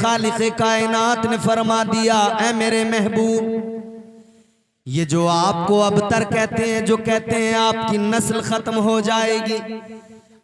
खालिक़े कायनात ने फरमा दिया, ऐ मेरे महबूब, ये जो आपको अबतर कहते हैं, जो कहते हैं आपकी नस्ल खत्म हो जाएगी,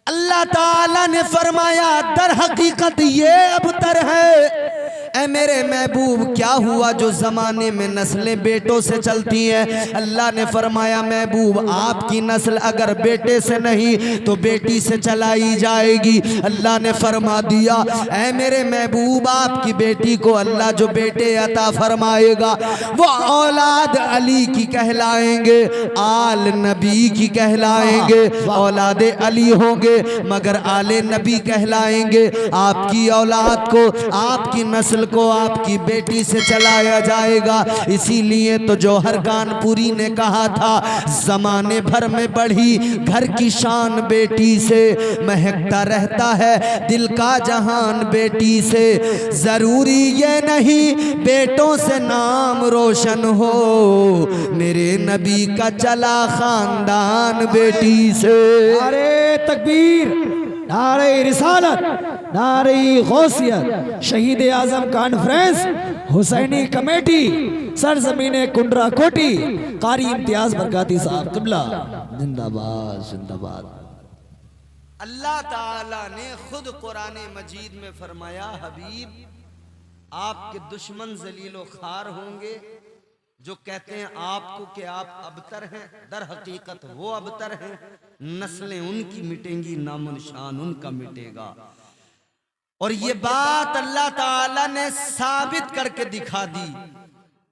अल्लाह ताला ने फरमाया दर हकीकत ये अबतर है। ऐ मेरे महबूब, क्या हुआ जो जमाने में नस्लें बेटों से चलती हैं? अल्लाह ने फरमाया महबूब, आपकी नस्ल अगर बेटे से नहीं तो बेटी से चलाई जाएगी। अल्लाह ने फरमा दिया, ऐ मेरे महबूब, आपकी बेटी को अल्लाह जो बेटे अता फरमाएगा वो औलाद अली की कहलाएंगे, आल नबी की कहलाएंगे, औलाद अली होंगे मगर आले नबी कहलाएंगे। आपकी औलाद को, आपकी नस्ल को आपकी बेटी से चलाया जाएगा। इसीलिए तो जौहर कानपुरी ने कहा था, जमाने भर में बढ़ी घर की शान बेटी से, महकता रहता है दिल का जहान बेटी से। जरूरी ये नहीं बेटों से नाम रोशन हो, मेरे नबी का चला खानदान बेटी से। नारे तकबीर, नारे रिसालत, नारे गौसियत, शहीद आजम कॉन्फ्रेंस, हुसैनी कमेटी, सरजमीने कुंडरा कोटी, कारी इम्तियाज बरकाती साहब किबला जिंदाबाद जिंदाबाद। अल्लाह ताला ने खुद कुरान मजीद में फरमाया, हबीब आपके दुश्मन जलीलो खार होंगे जो कहते हैं आपको कि आप अबतर हैं, दर हकीकत वो अबतर हैं। नस्लें उनकी मिटेंगी, नामो निशान उनका मिटेगा। और ये बात अल्लाह ताला ने साबित करके दिखा दी।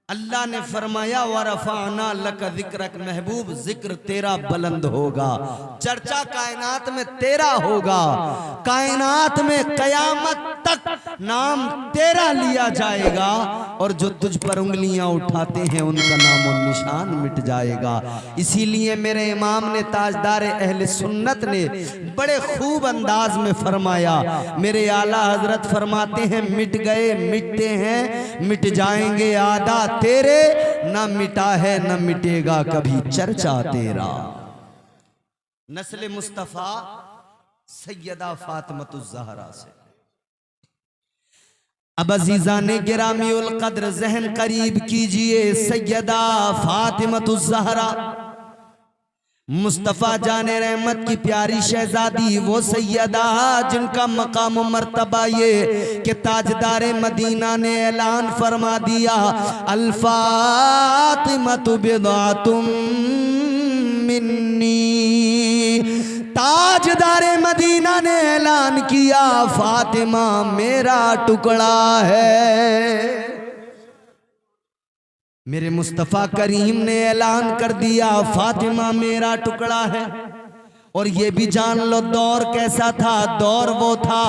अल्लाह ने फरमाया, वरफाना लक जिक्रक, महबूब जिक्र तेरा बुलंद होगा, चर्चा कायनात में तेरा होगा, कायनात में कयामत तक नाम तेरा लिया जाएगा, और जो तुझ पर उंगलियां उठाते हैं उनका नाम और निशान मिट जाएगा। इसीलिए मेरे इमाम ने, ताजदार अहले सुन्नत ने बड़े खूब अंदाज में फरमाया, मेरे आला हजरत फरमाते हैं, मिट गए मिटते हैं मिट जाएंगे आदा तेरे, ना मिटा है न मिटेगा कभी चर्चा तेरा। नस्ल मुस्तफा सैयदा फातिमतुज़ ज़हरा से। अब अजीजा ने गिरामी उल कद्र जहन करीब कीजिए, सैयदा फातिमतुज़ ज़हरा, मुस्तफ़ा जाने रहमत की प्यारी शहजादी, वो सैयदा जिनका मकाम मर्तबा ये कि ताजदारे मदीना ने ऐलान फरमा दिया, अल फातिमतु बिदातुम मिन्नी। ताजदारे मदीना ने ऐलान किया, फातिमा मेरा टुकड़ा है। मेरे मुस्तफ़ा करीम ने ऐलान कर दिया, फातिमा मेरा टुकड़ा है। और ये भी जान लो दौर कैसा था, दौर वो था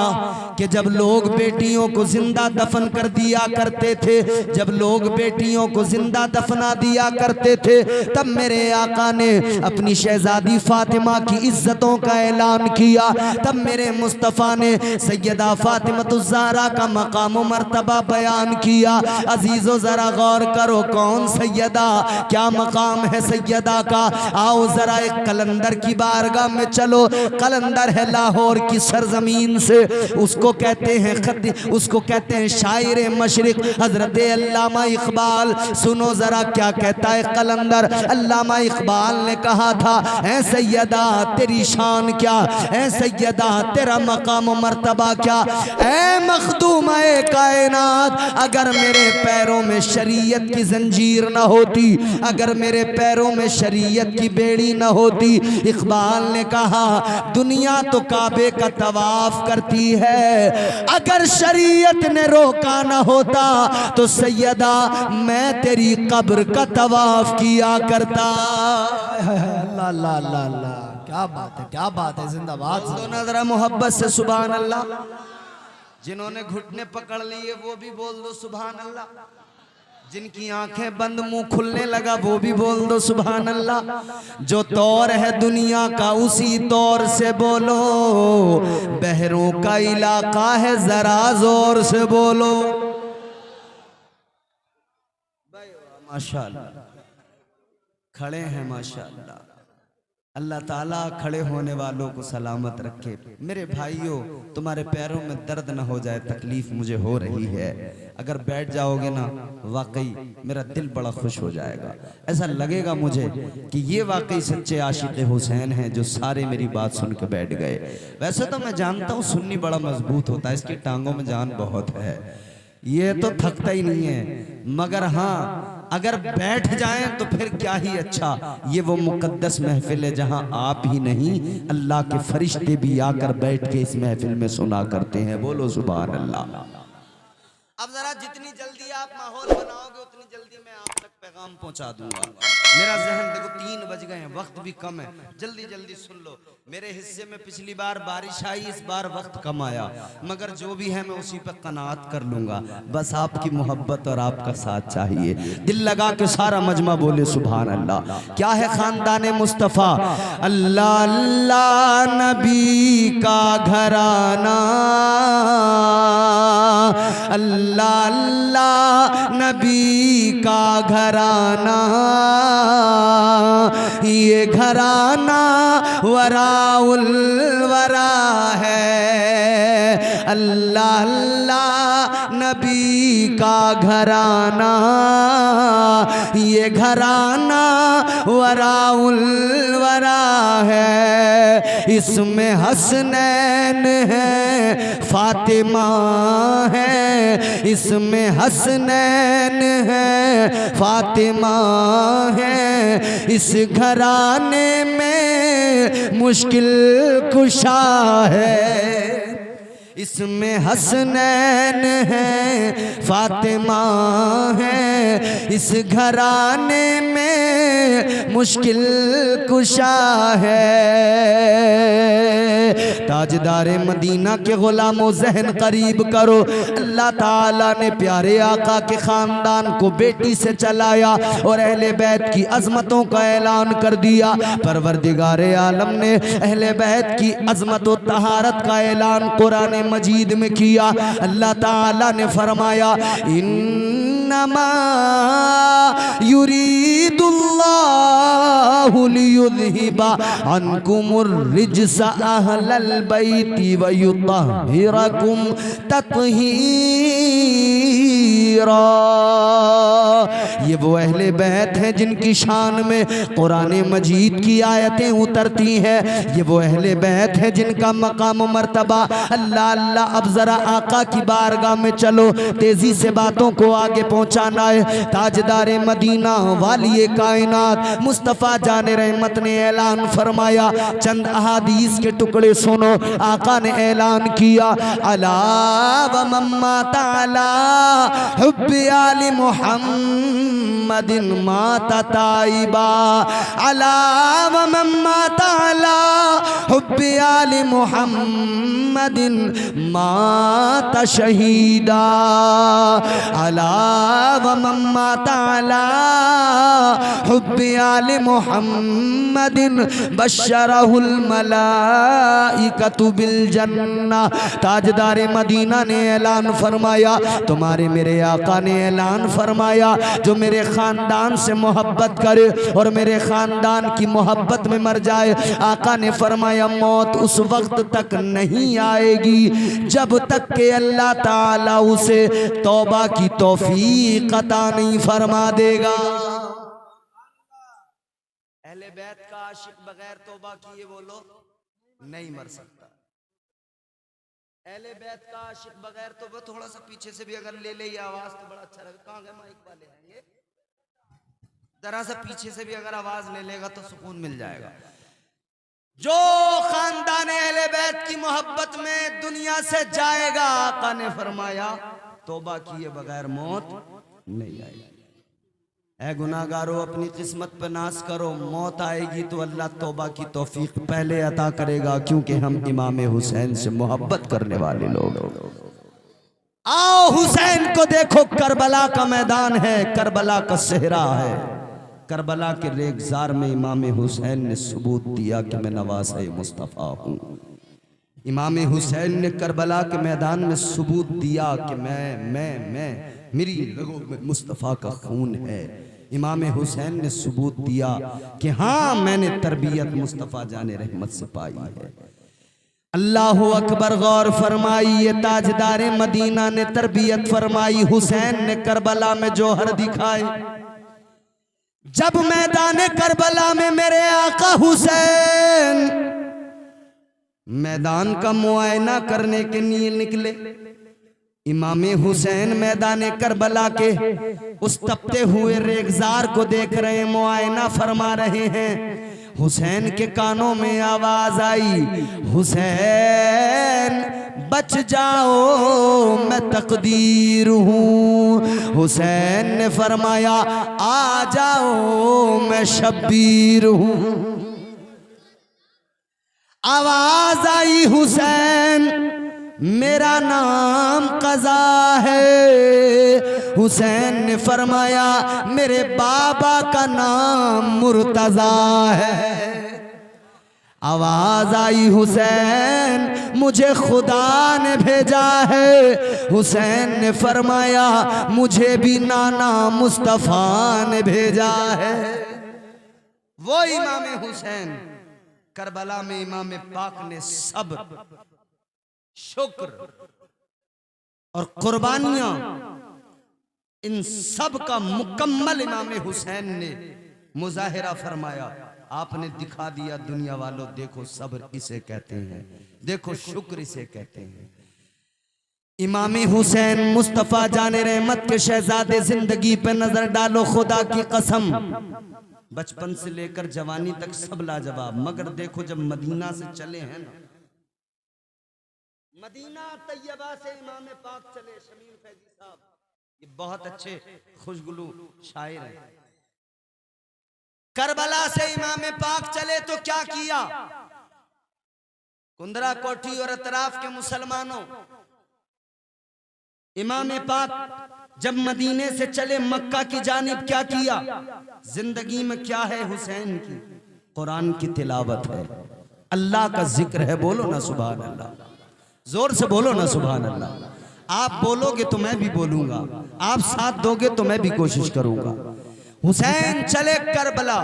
कि जब लोग बेटियों को जिंदा दफन कर दिया करते थे, जब लोग बेटियों को जिंदा दफना दिया करते थे, तब मेरे आका ने अपनी शहजादी फातिमा की इज्जतों का ऐलान किया। तब मेरे मुस्तफ़ा ने सैयदा फातिमतुज़ ज़हरा का मकाम मर्तबा बयान किया। अजीज़ो ज़रा गौर करो, कौन सैयदा, क्या मकाम है सैयदा का। आओ ज़रा एक कलंदर की बारगाह में चलो। कलंदर है लाहौर की सरजमीन से, उसको कहते हैं उसको कहते हैं शायर मशरिक हजरत अल्लामा इकबाल। सुनो जरा क्या कहता है कलंदर। अल्लामा इकबाल ने कहा था, ऐ सैयदा तेरी शान क्या, ऐ सैयदा तेरा मकाम मर्तबा क्या, ऐ मखदूम ए कायनात, अगर मेरे पैरों में शरीयत की जंजीर न होती, अगर मेरे पैरों में शरीयत की बेड़ी न होती। इकबाल ने कहा, दुनिया तो काबे का तवाफ करती है, अगर शरीयत ने रोका न होता तो सैयदा मैं तेरी कब्र का तवाफ किया करता। अल्लाह अल्लाह अल्लाह अल्लाह, क्या बात है, क्या बात है, जिंदाबाद। दोनों जरा मोहब्बत से सुभान अल्लाह। जिन्होंने घुटने पकड़ लिए वो भी बोल दो सुभान अल्लाह। जिनकी आंखें बंद मुंह खुलने लगा वो भी बोल दो सुभान अल्लाह। जो तौर है दुनिया का उसी तौर से बोलो, बहरों का इलाका है जरा जोर से बोलो। माशाअल्लाह खड़े हैं माशाअल्लाह। अल्लाह ताला खड़े होने वालों को सलामत रखे। मेरे भाइयों, तुम्हारे पैरों में दर्द न हो जाए, तकलीफ मुझे हो रही है। अगर बैठ जाओगे ना, वाकई मेरा दिल बड़ा खुश हो जाएगा। ऐसा लगेगा मुझे कि ये वाकई सच्चे आशिक हुसैन हैं जो सारे मेरी बात सुन के बैठ गए। वैसे तो मैं जानता हूँ सुन्नी बड़ा मजबूत होता है, इसकी टांगों में जान बहुत है, ये तो थकता ही नहीं है। मगर हाँ, अगर बैठ जाएं तो फिर क्या ही अच्छा। ये वो मुकद्दस महफिल है जहां आप ही नहीं, अल्लाह के फरिश्ते भी आकर बैठ के इस महफिल में सुना करते हैं। बोलो सुभान अल्लाह। अब जरा जितनी जल्दी आप माहौल बनाओगे उतनी जल्दी मैं आप तक पैगाम पहुंचा दूंगा। मेरा जहन देखो 3 बज गए हैं, वक्त भी कम है, जल्दी जल्दी सुन लो। मेरे हिस्से में पिछली बार बारिश आई, इस बार वक्त कम आया, मगर जो भी है मैं उसी पर कनात कर लूंगा। बस आपकी मोहब्बत और आपका साथ चाहिए। दिल लगा के सारा मजमा बोले सुभान अल्लाह। क्या है खानदान मुस्तफ़ा? अल्लाह अल्लाह नबी का घराना, अल्लाह अल्लाह नबी का घराना, ये घराना वराउल वरा है। अल्लाह अल्लाह नबी का घराना, ये घराना वराउल वरा है। इसमें हसनैन है, फातिमा है, इसमें हसनैन है, फातिमा है। इस घराने में मुश्किल कुशा है, इसमें हसनैन है, फातिमा है। इस घराने में मुश्किल कुशा है। ताजदारे मदीना के गुलामों ज़हन करीब करो। अल्लाह ताला ने प्यारे आका के ख़ानदान को बेटी से चलाया और अहले बैत की अज़मतों का ऐलान कर दिया। परवरदिगारे आलम ने अहले बैत की अज़मत व तहारत का ऐलान कुरान मजीद में किया। अल्लाह ताला ने फरमाया, इन्नमा युरीदुल्लाहु लियुज़हिबा अन्कुमुर रिज्सा अहलल बैति व युतहिरकुम तत्हीरा। ये वो अहले बैत हैं जिनकी शान में कुरान मजीद की आयतें उतरती हैं। ये वो अहले बैत हैं जिनका मकाम मर्तबा अल्लाह अल्लाह। अब जरा आका की बारगाह में चलो, तेजी से बातों को आगे पहुंचाना है। ताजदारे मदीना वाली कायनात मुस्तफ़ा जाने रहमत ने ऐलान फरमाया। चंद अहादीस के टुकड़े सुनो। आका ने ऐलान किया, अला व मम्मा ताला हुब्बी आली मुहम्मदिन माता ताइबा, अला व मम्मा ताला हुब्बी आली मुहम्मदिन माता शहीदा, अला व मम्मा ताला हुब्बी आली मुहम्मदिन बशरहुल मलाइकतु बिल जन्ना। ताजदारे मदीना ने ऐलान फरमाया, तुम्हारे मेरे आका ने ऐलान फरमाया, जो मेरे खानदान से मोहब्बत करे और मेरे खानदान की मोहब्बत में मर जाए, आका ने फरमाया मौत उस वक्त तक नहीं आएगी जब तक के अल्लाह ताला उसे तौबा की तौफीक अता नहीं फरमा देगा। अहले बैत का आशिक बगैर तौबा किए बोलो नहीं मर सकता। अहले बैत का आशिक बगैर तौबा, थोड़ा सा पीछे से भी अगर ले ले ये आवाज तो बड़ा अच्छा लगेगा। कहाँ गए माइक वाले हैं ये? जरा सा पीछे से भी अगर आवाज ले लेगा तो सुकून मिल जाएगा। जो खानदान अहले बैत की मोहब्बत में दुनिया से जाएगा, आका ने फरमाया तौबा किए बगैर मौत नहीं आएगी। ऐ गुनाहगारों, अपनी किस्मत पर नाज करो, मौत आएगी तो अल्लाह तौबा की तौफीक पहले अता करेगा, क्योंकि हम इमाम हुसैन से मोहब्बत करने वाले लोग। आओ हुसैन को देखो, करबला का मैदान है, करबला का सेहरा है। करबला के रेगजार में इमाम हुसैन ने सबूत दिया कि मैं नवासे मुस्तफ़ा हूँ। इमाम हुसैन ने करबला के मैदान में सबूत दिया कि मैं मेरी रगों में मुस्तफ़ा का खून है। इमाम हुसैन ने सबूत दिया कि हाँ मैंने तरबियत मुस्तफ़ा जाने रहमत से पाई है। अल्लाह अकबर, गौर फरमाई, ये ताजदार मदीना ने तरबियत फरमाई। हुसैन ने करबला में जौहर दिखाए। जब मैदान करबला में मेरे आका हुसैन मैदान का मुआयना करने के लिए निकले, इमाम हुसैन मैदान करबला के उस तपते हुए रेगजार को देख रहे हैं, मुआयना फरमा रहे हैं। हुसैन के कानों में आवाज आई, हुसैन बच जाओ मैं तकदीर हूँ। हुसैन ने फरमाया आ जाओ मैं शब्बीर हूँ। आवाज आई, हुसैन मेरा नाम कज़ा है। हुसैन ने फरमाया मेरे बाबा का नाम मुर्तज़ा है। आवाज आई, हुसैन मुझे खुदा ने भेजा है। हुसैन ने फरमाया मुझे भी नाना मुस्तफ़ा ने भेजा है। वो इमाम हुसैन करबला में इमाम पाक ने सब शुक्र और कुर्बानियां इन सब का मुकम्मल इमाम हुसैन ने मुजाहिरा फरमाया। आपने दिखा दिया दुनिया वालों, देखो सब्र इसे कहते हैं, देखो शुक्र इसे कहते हैं। इमाम हुसैन मुस्तफ़ा जाने रहमत के शहजादे, जिंदगी पे नजर डालो, खुदा की कसम बचपन से लेकर जवानी तक सब लाजवाब। मगर देखो जब मदीना से चले हैं ना, मदीना तैयबा से इमाम पाक चले, शमीर फैजी साहब ये बहुत अच्छे खुशगुलू शायर हैं। करबला से इमाम पाक चले तो क्या किया? कुंदरा कोठी और अतराफ के मुसलमानों, इमाम पाक जब मदीने से चले मक्का की जानिब क्या किया? जिंदगी में क्या है हुसैन की? कुरान की तिलावत है, अल्लाह का जिक्र है। बोलो ना सुभान अल्लाह, जोर से बोलो ना सुभान अल्लाह। आप बोलोगे तो मैं भी बोलूंगा, आप साथ दोगे तो मैं भी कोशिश करूंगा। हुसैन चले करबला,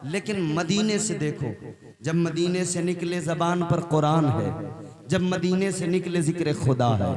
लेकिन मदीने से देखो, जब मदीने से निकले जबान पर कुरान है, जब मदीने से निकले जिक्र खुदा है।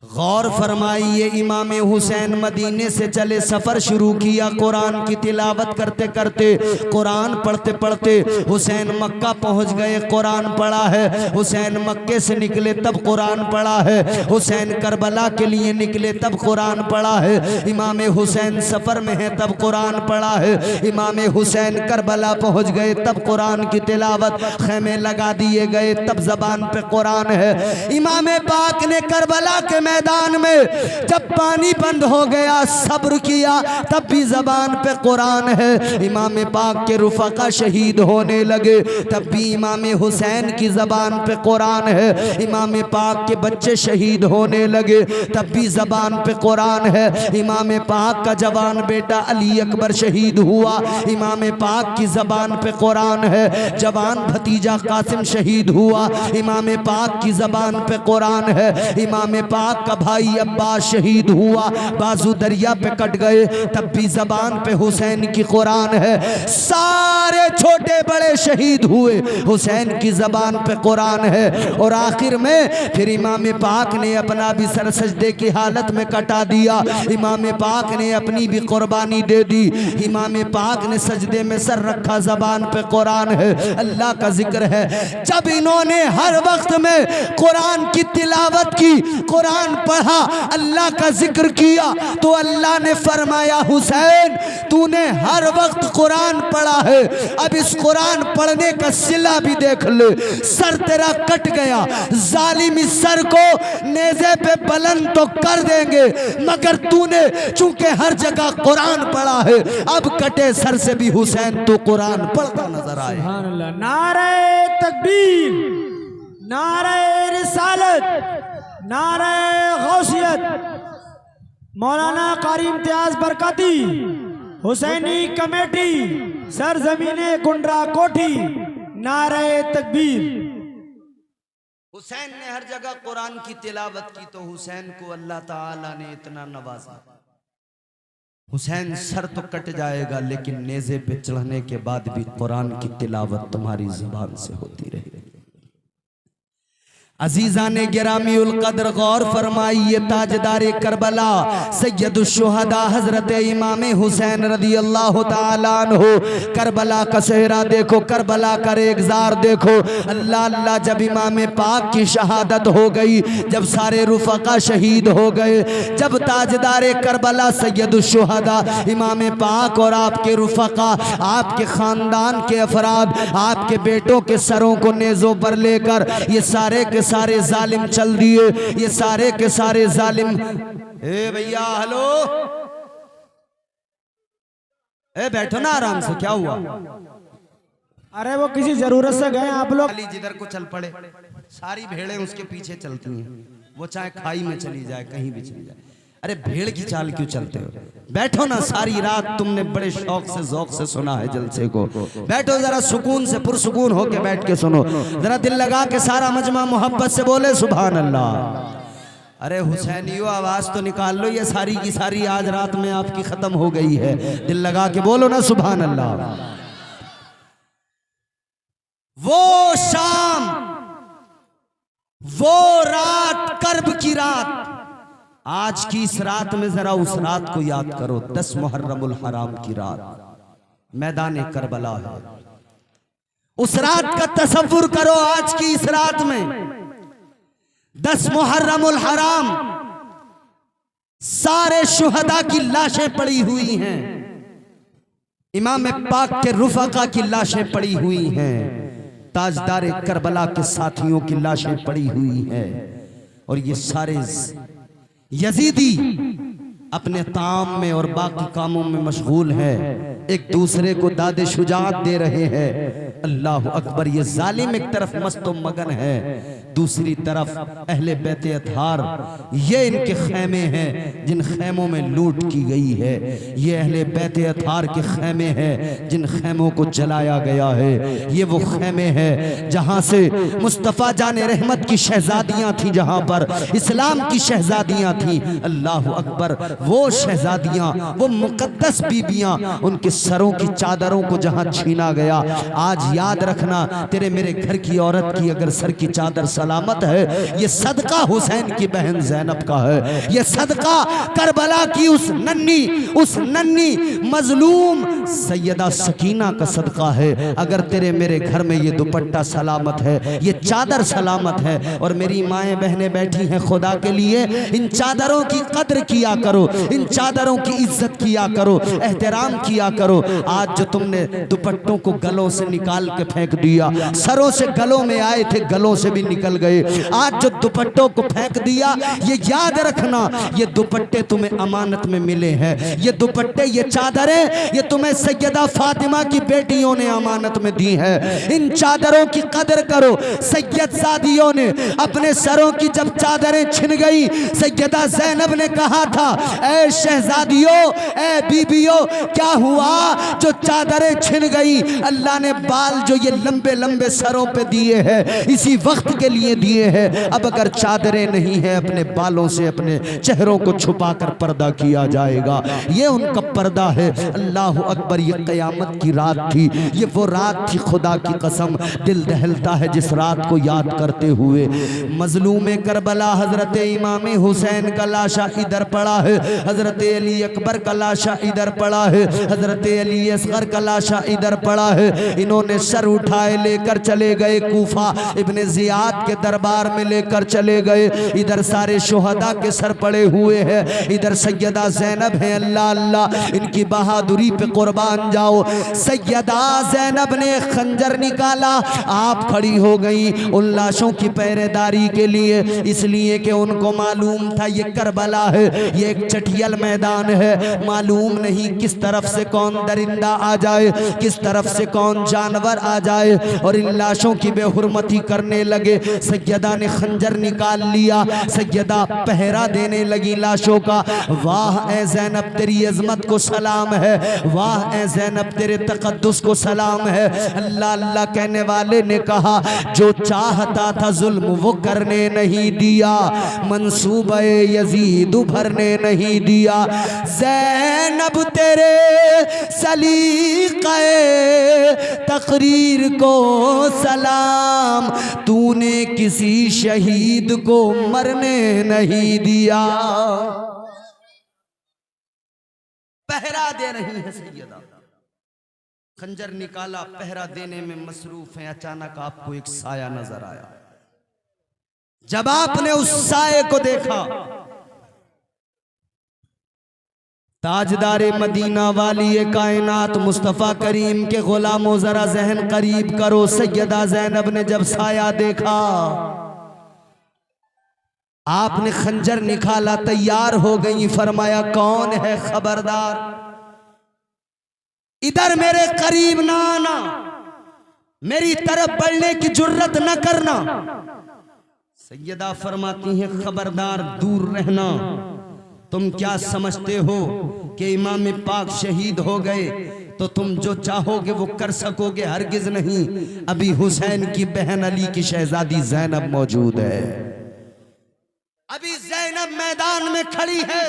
गौर फरमाइए, इमाम हुसैन मदीने से चले, सफर शुरू किया कुरान की तिलावत करते करते, कुरान पढ़ते पढ़ते हुसैन मक्का पहुंच गए, कुरान पढ़ा है। हुसैन मक्के से निकले तब कुरान पढ़ा है। हुसैन करबला के लिए निकले तब कुरान पढ़ा है। इमाम हुसैन सफर में है तब कुरान पढ़ा है। इमाम हुसैन करबला पहुंच गए तब कुरान की तिलावत, खेमे लगा दिए गए तब जबान पे कुरान है। इमाम पाक ने करबला के मैदान में जब पानी बंद हो गया, सब्र किया, तब भी जबान पे कुरान है। इमाम पाक के रुफका शहीद होने लगे, तब भी इमाम हुसैन की जबान पे कुरान है। इमाम पाक के बच्चे शहीद होने लगे, तब भी जबान पे कुरान है। इमाम पाक का जवान बेटा अली अकबर शहीद हुआ, इमाम पाक की जबान पे कुरान है। जवान भतीजा कासिम शहीद हुआ, इमाम पाक की जबान पे कुरान है। इमाम पाक का भाई अब्बास शहीद हुआ, बाजू दरिया पे कट गए, तब भी जबान पे हुसैन की कुरान है। सारे छोटे बड़े शहीद हुए, हुसैन की जबान पे कुरान है। और आखिर में फिर इमाम पाक ने अपना भी सर सजदे की हालत में कटा दिया। इमाम पाक ने अपनी भी कुर्बानी दे दी। इमाम पाक ने सजदे में सर रखा, जबान पे कुरान है, अल्लाह का जिक्र है। जब इन्होंने हर वक्त में कुरान की तिलावत की, कुरान पढ़ा, अल्लाह का जिक्र किया, तो अल्लाह ने फरमाया हुसैन तूने हर वक्त कुरान पढ़ा है, अब इस कुरान पढ़ने का सिला भी देख ले। सर तेरा कट गया, जालिम इस सर को नेज़े पे बुलंद तो कर देंगे, मगर तूने चूंकि हर जगह कुरान पढ़ा है, अब कटे सर से भी हुसैन तो कुरान पढ़ता नजर आए। सुभान अल्लाह। नारे तकबीर, नारे रिसालत, नारे गौसियत, मौलाना कारी इम्तियाज बरकती, हुसैनी कमेटी, सरजमीने कुंडरा कोठी, नारे तकबीर। हुसैन ने हर जगह कुरान की तिलावत की तो हुसैन को अल्लाह ताला ने इतना नवाजा। हुसैन सर तो कट जाएगा लेकिन नेज़े पे चढ़ने के बाद भी कुरान की तिलावत तुम्हारी जुबान से होती रहेगी। अजीजा ने गिरामी उल कद्र गौर फरमाई, ये ताजदारे करबला सैयदुश्शुहदा हजरत इमाम हुसैन रदी अल्लाह ताला अन्हु, करबला का सेहरा देखो, करबला का रेगजार देखो। अल्लाह अल्लाह, जब इमाम पाक की शहादत हो गई, जब सारे रुफका शहीद हो गए, जब ताजदारे करबला सैयदुश्शुहदा इमाम पाक और आपके रुफका, आपके खानदान के अफराद, आपके बेटों के सरों को नेज़ों पर लेकर ये सारे के सारे जालिम चल दिए, ये सारे के सारे जालिम। ए भैया हेलो, ए बैठो ना आराम से, क्या हुआ? अरे वो किसी जरूरत से गए आप लोग। जिधर को चल पड़े, सारी भेड़ें उसके पीछे चलती हैं, वो चाहे खाई में चली जाए, कहीं भी चली जाए। अरे भेड़ की चाल क्यों चलते हो? बैठो ना, सारी रात तुमने बड़े शौक से ज़ौक से सुना है जलसे को, बैठो जरा सुकून से, पुरसुकून होके बैठ के सुनो, जरा दिल लगा के सारा मजमा मोहब्बत से बोले सुभान अल्लाह। अरे हुसैनियो आवाज तो निकाल लो, ये सारी की सारी आज रात में आपकी खत्म हो गई है, दिल लगा के बोलो ना सुभान अल्लाह। वो शाम, वो रात, कर्ब की रात, आज की इस रात में जरा उस रात को याद करो। 10 मुहर्रमुल हराम की रात, मैदान करबला है। उस रात का तसव्वुर करो, आज की इस रात में 10 मुहर्रमुल हराम, सारे शुहदा की लाशें पड़ी हुई हैं, इमाम पाक के रुफका की लाशें पड़ी हुई हैं, ताजदार करबला के साथियों की लाशें पड़ी हुई हैं, और ये सारे यजीदी अपने ताम में और बाकी कामों में मशगूल है, एक दूसरे को दादे शुजात दे रहे हैं। अल्लाह अकबर, ये जालिम एक तरफ मस्तो मगन है, दूसरी तरफ अहले बैत अतहार, ये इनके खैमे हैं जिन खैमों में लूट की गई है, ये अहले बैत अतहार के खैमे हैं जिन खैमों को जलाया गया है, ये वो खैमे हैं जहां से मुस्तफ़ा जाने रहमत की शहजादियां थी, जहां पर इस्लाम की शहजादियां थी। अल्लाह अकबर, वो शहजादियां, वो मुकद्दस बीबियां, उनके सरों की चादरों को जहां छीना गया। आज याद रखना, तेरे मेरे घर की औरत की अगर सर की चादर सलामत है, ये सदका हुसैन की बहन ज़ैनब का है, ये सदका करबला की उस नन्ही मजलूम सैयदा सकीना का सदका है। अगर तेरे मेरे घर में ये दुपट्टा सलामत है, ये चादर सलामत है, और मेरी माएँ बहनें बैठी हैं, खुदा के लिए इन चादरों की कद्र किया करो, इन चादरों की इज्जत किया करो, एहतराम किया करो। आज जो तुमने दुपट्टों को गलों से निकाल के फेंक दिया, सरों से गलों में आए थे, गलों से भी निकल गए, आज जो दुपट्टों को फेंक दिया, ये याद रखना, ये दुपट्टे तुम्हें अमानत में मिले हैं, ये दुपट्टे, ये चादरें, ये तुम्हें सैयदा फातिमा की बेटियों ने अमानत में दी है। इन चादरों की कदर करो। सैयदजादियों ने अपने सरों की जब चादरें छिन गई, सैयदा ज़ैनब ने कहा था, ऐ शहजादियों, ऐ बीबियों, क्या हुआ जो चादरें छिन गई? अल्लाह ने बाल जो ये लंबे लंबे सरों पे दिए हैं, इसी वक्त के लिए दिए हैं। अब अगर चादरें नहीं है, अपने बालों से अपने चेहरों को छुपाकर पर्दा किया जाएगा, ये उनका पर्दा है। अल्लाह अकबर, ये क़यामत की रात थी, ये वो रात थी, खुदा की कसम दिल दहलता है जिस रात को याद करते हुए। मजलूम करबला हजरत इमाम हुसैन का लाशा इधर पड़ा है, हजरत अली अकबर का लाशा इधर पड़ा है, हजरत अली असगर का लाशा इधर पड़ा है। इन्होंने सर उठाए लेकर चले गए कूफा, इब्ने जियाद के दरबार में लेकर चले गए। इधर सारे शुहदा के सर पड़े हुए हैं, इधर सैयदा ज़ैनब है। अल्लाह अल्लाह, इनकी बहादुरी पे कुर्बान जाओ। सैयदा ज़ैनब ने खंजर निकाला, आप खड़ी हो गई उन लाशों की पहरेदारी के लिए, इसलिए कि उनको मालूम था ये करबला है, ये एक चटियल मैदान है, मालूम नहीं किस तरफ से कौन दरिंदा आ जाए, किस तरफ से कौन जानवर आ जाए, और इन लाशों की बेहुरमती करने लगे। सैयदा ने खंजर निकाल लिया, सैयदा पहरा देने लगी लाशों का। वाह ए ज़ैनब, तेरी अजमत को सलाम है, वाह ए ज़ैनब तेरे तक़द्दुस को सलाम है। अल्लाह अल्लाह कहने वाले ने कहा जो चाहता था जुल्म वो करने नहीं दिया, मंसूबे यजीद भरने नहीं दिया। ज़ैनब तेरे सलीक़े तकरीर को सलाम, तूने किसी शहीद को मरने नहीं दिया। पहरा दे रही है सैयदा, खंजर निकाला, पहरा देने में मसरूफ है। अचानक आपको एक साया नजर आया। जब आपने उस साये को देखा, ताजदारे मदीना वाली कायनात मुस्तफ़ा करीम के गुलामों जरा जहन करीब करो। सैयदा ज़ैनब ने जब साया देखा, आपने खंजर निकाला, तैयार हो गई, फरमाया कौन है खबरदार, इधर मेरे करीब ना आना, मेरी तरफ बढ़ने की जुर्रत न करना। सैयदा फरमाती हैं खबरदार दूर रहना, तुम क्या समझते हो कि इमाम पाक शहीद हो गए तो तुम जो चाहोगे वो कर सकोगे? हरगिज नहीं। अभी हुसैन की बहन अली की शहजादी ज़ैनब मौजूद है, अभी ज़ैनब मैदान में खड़ी है।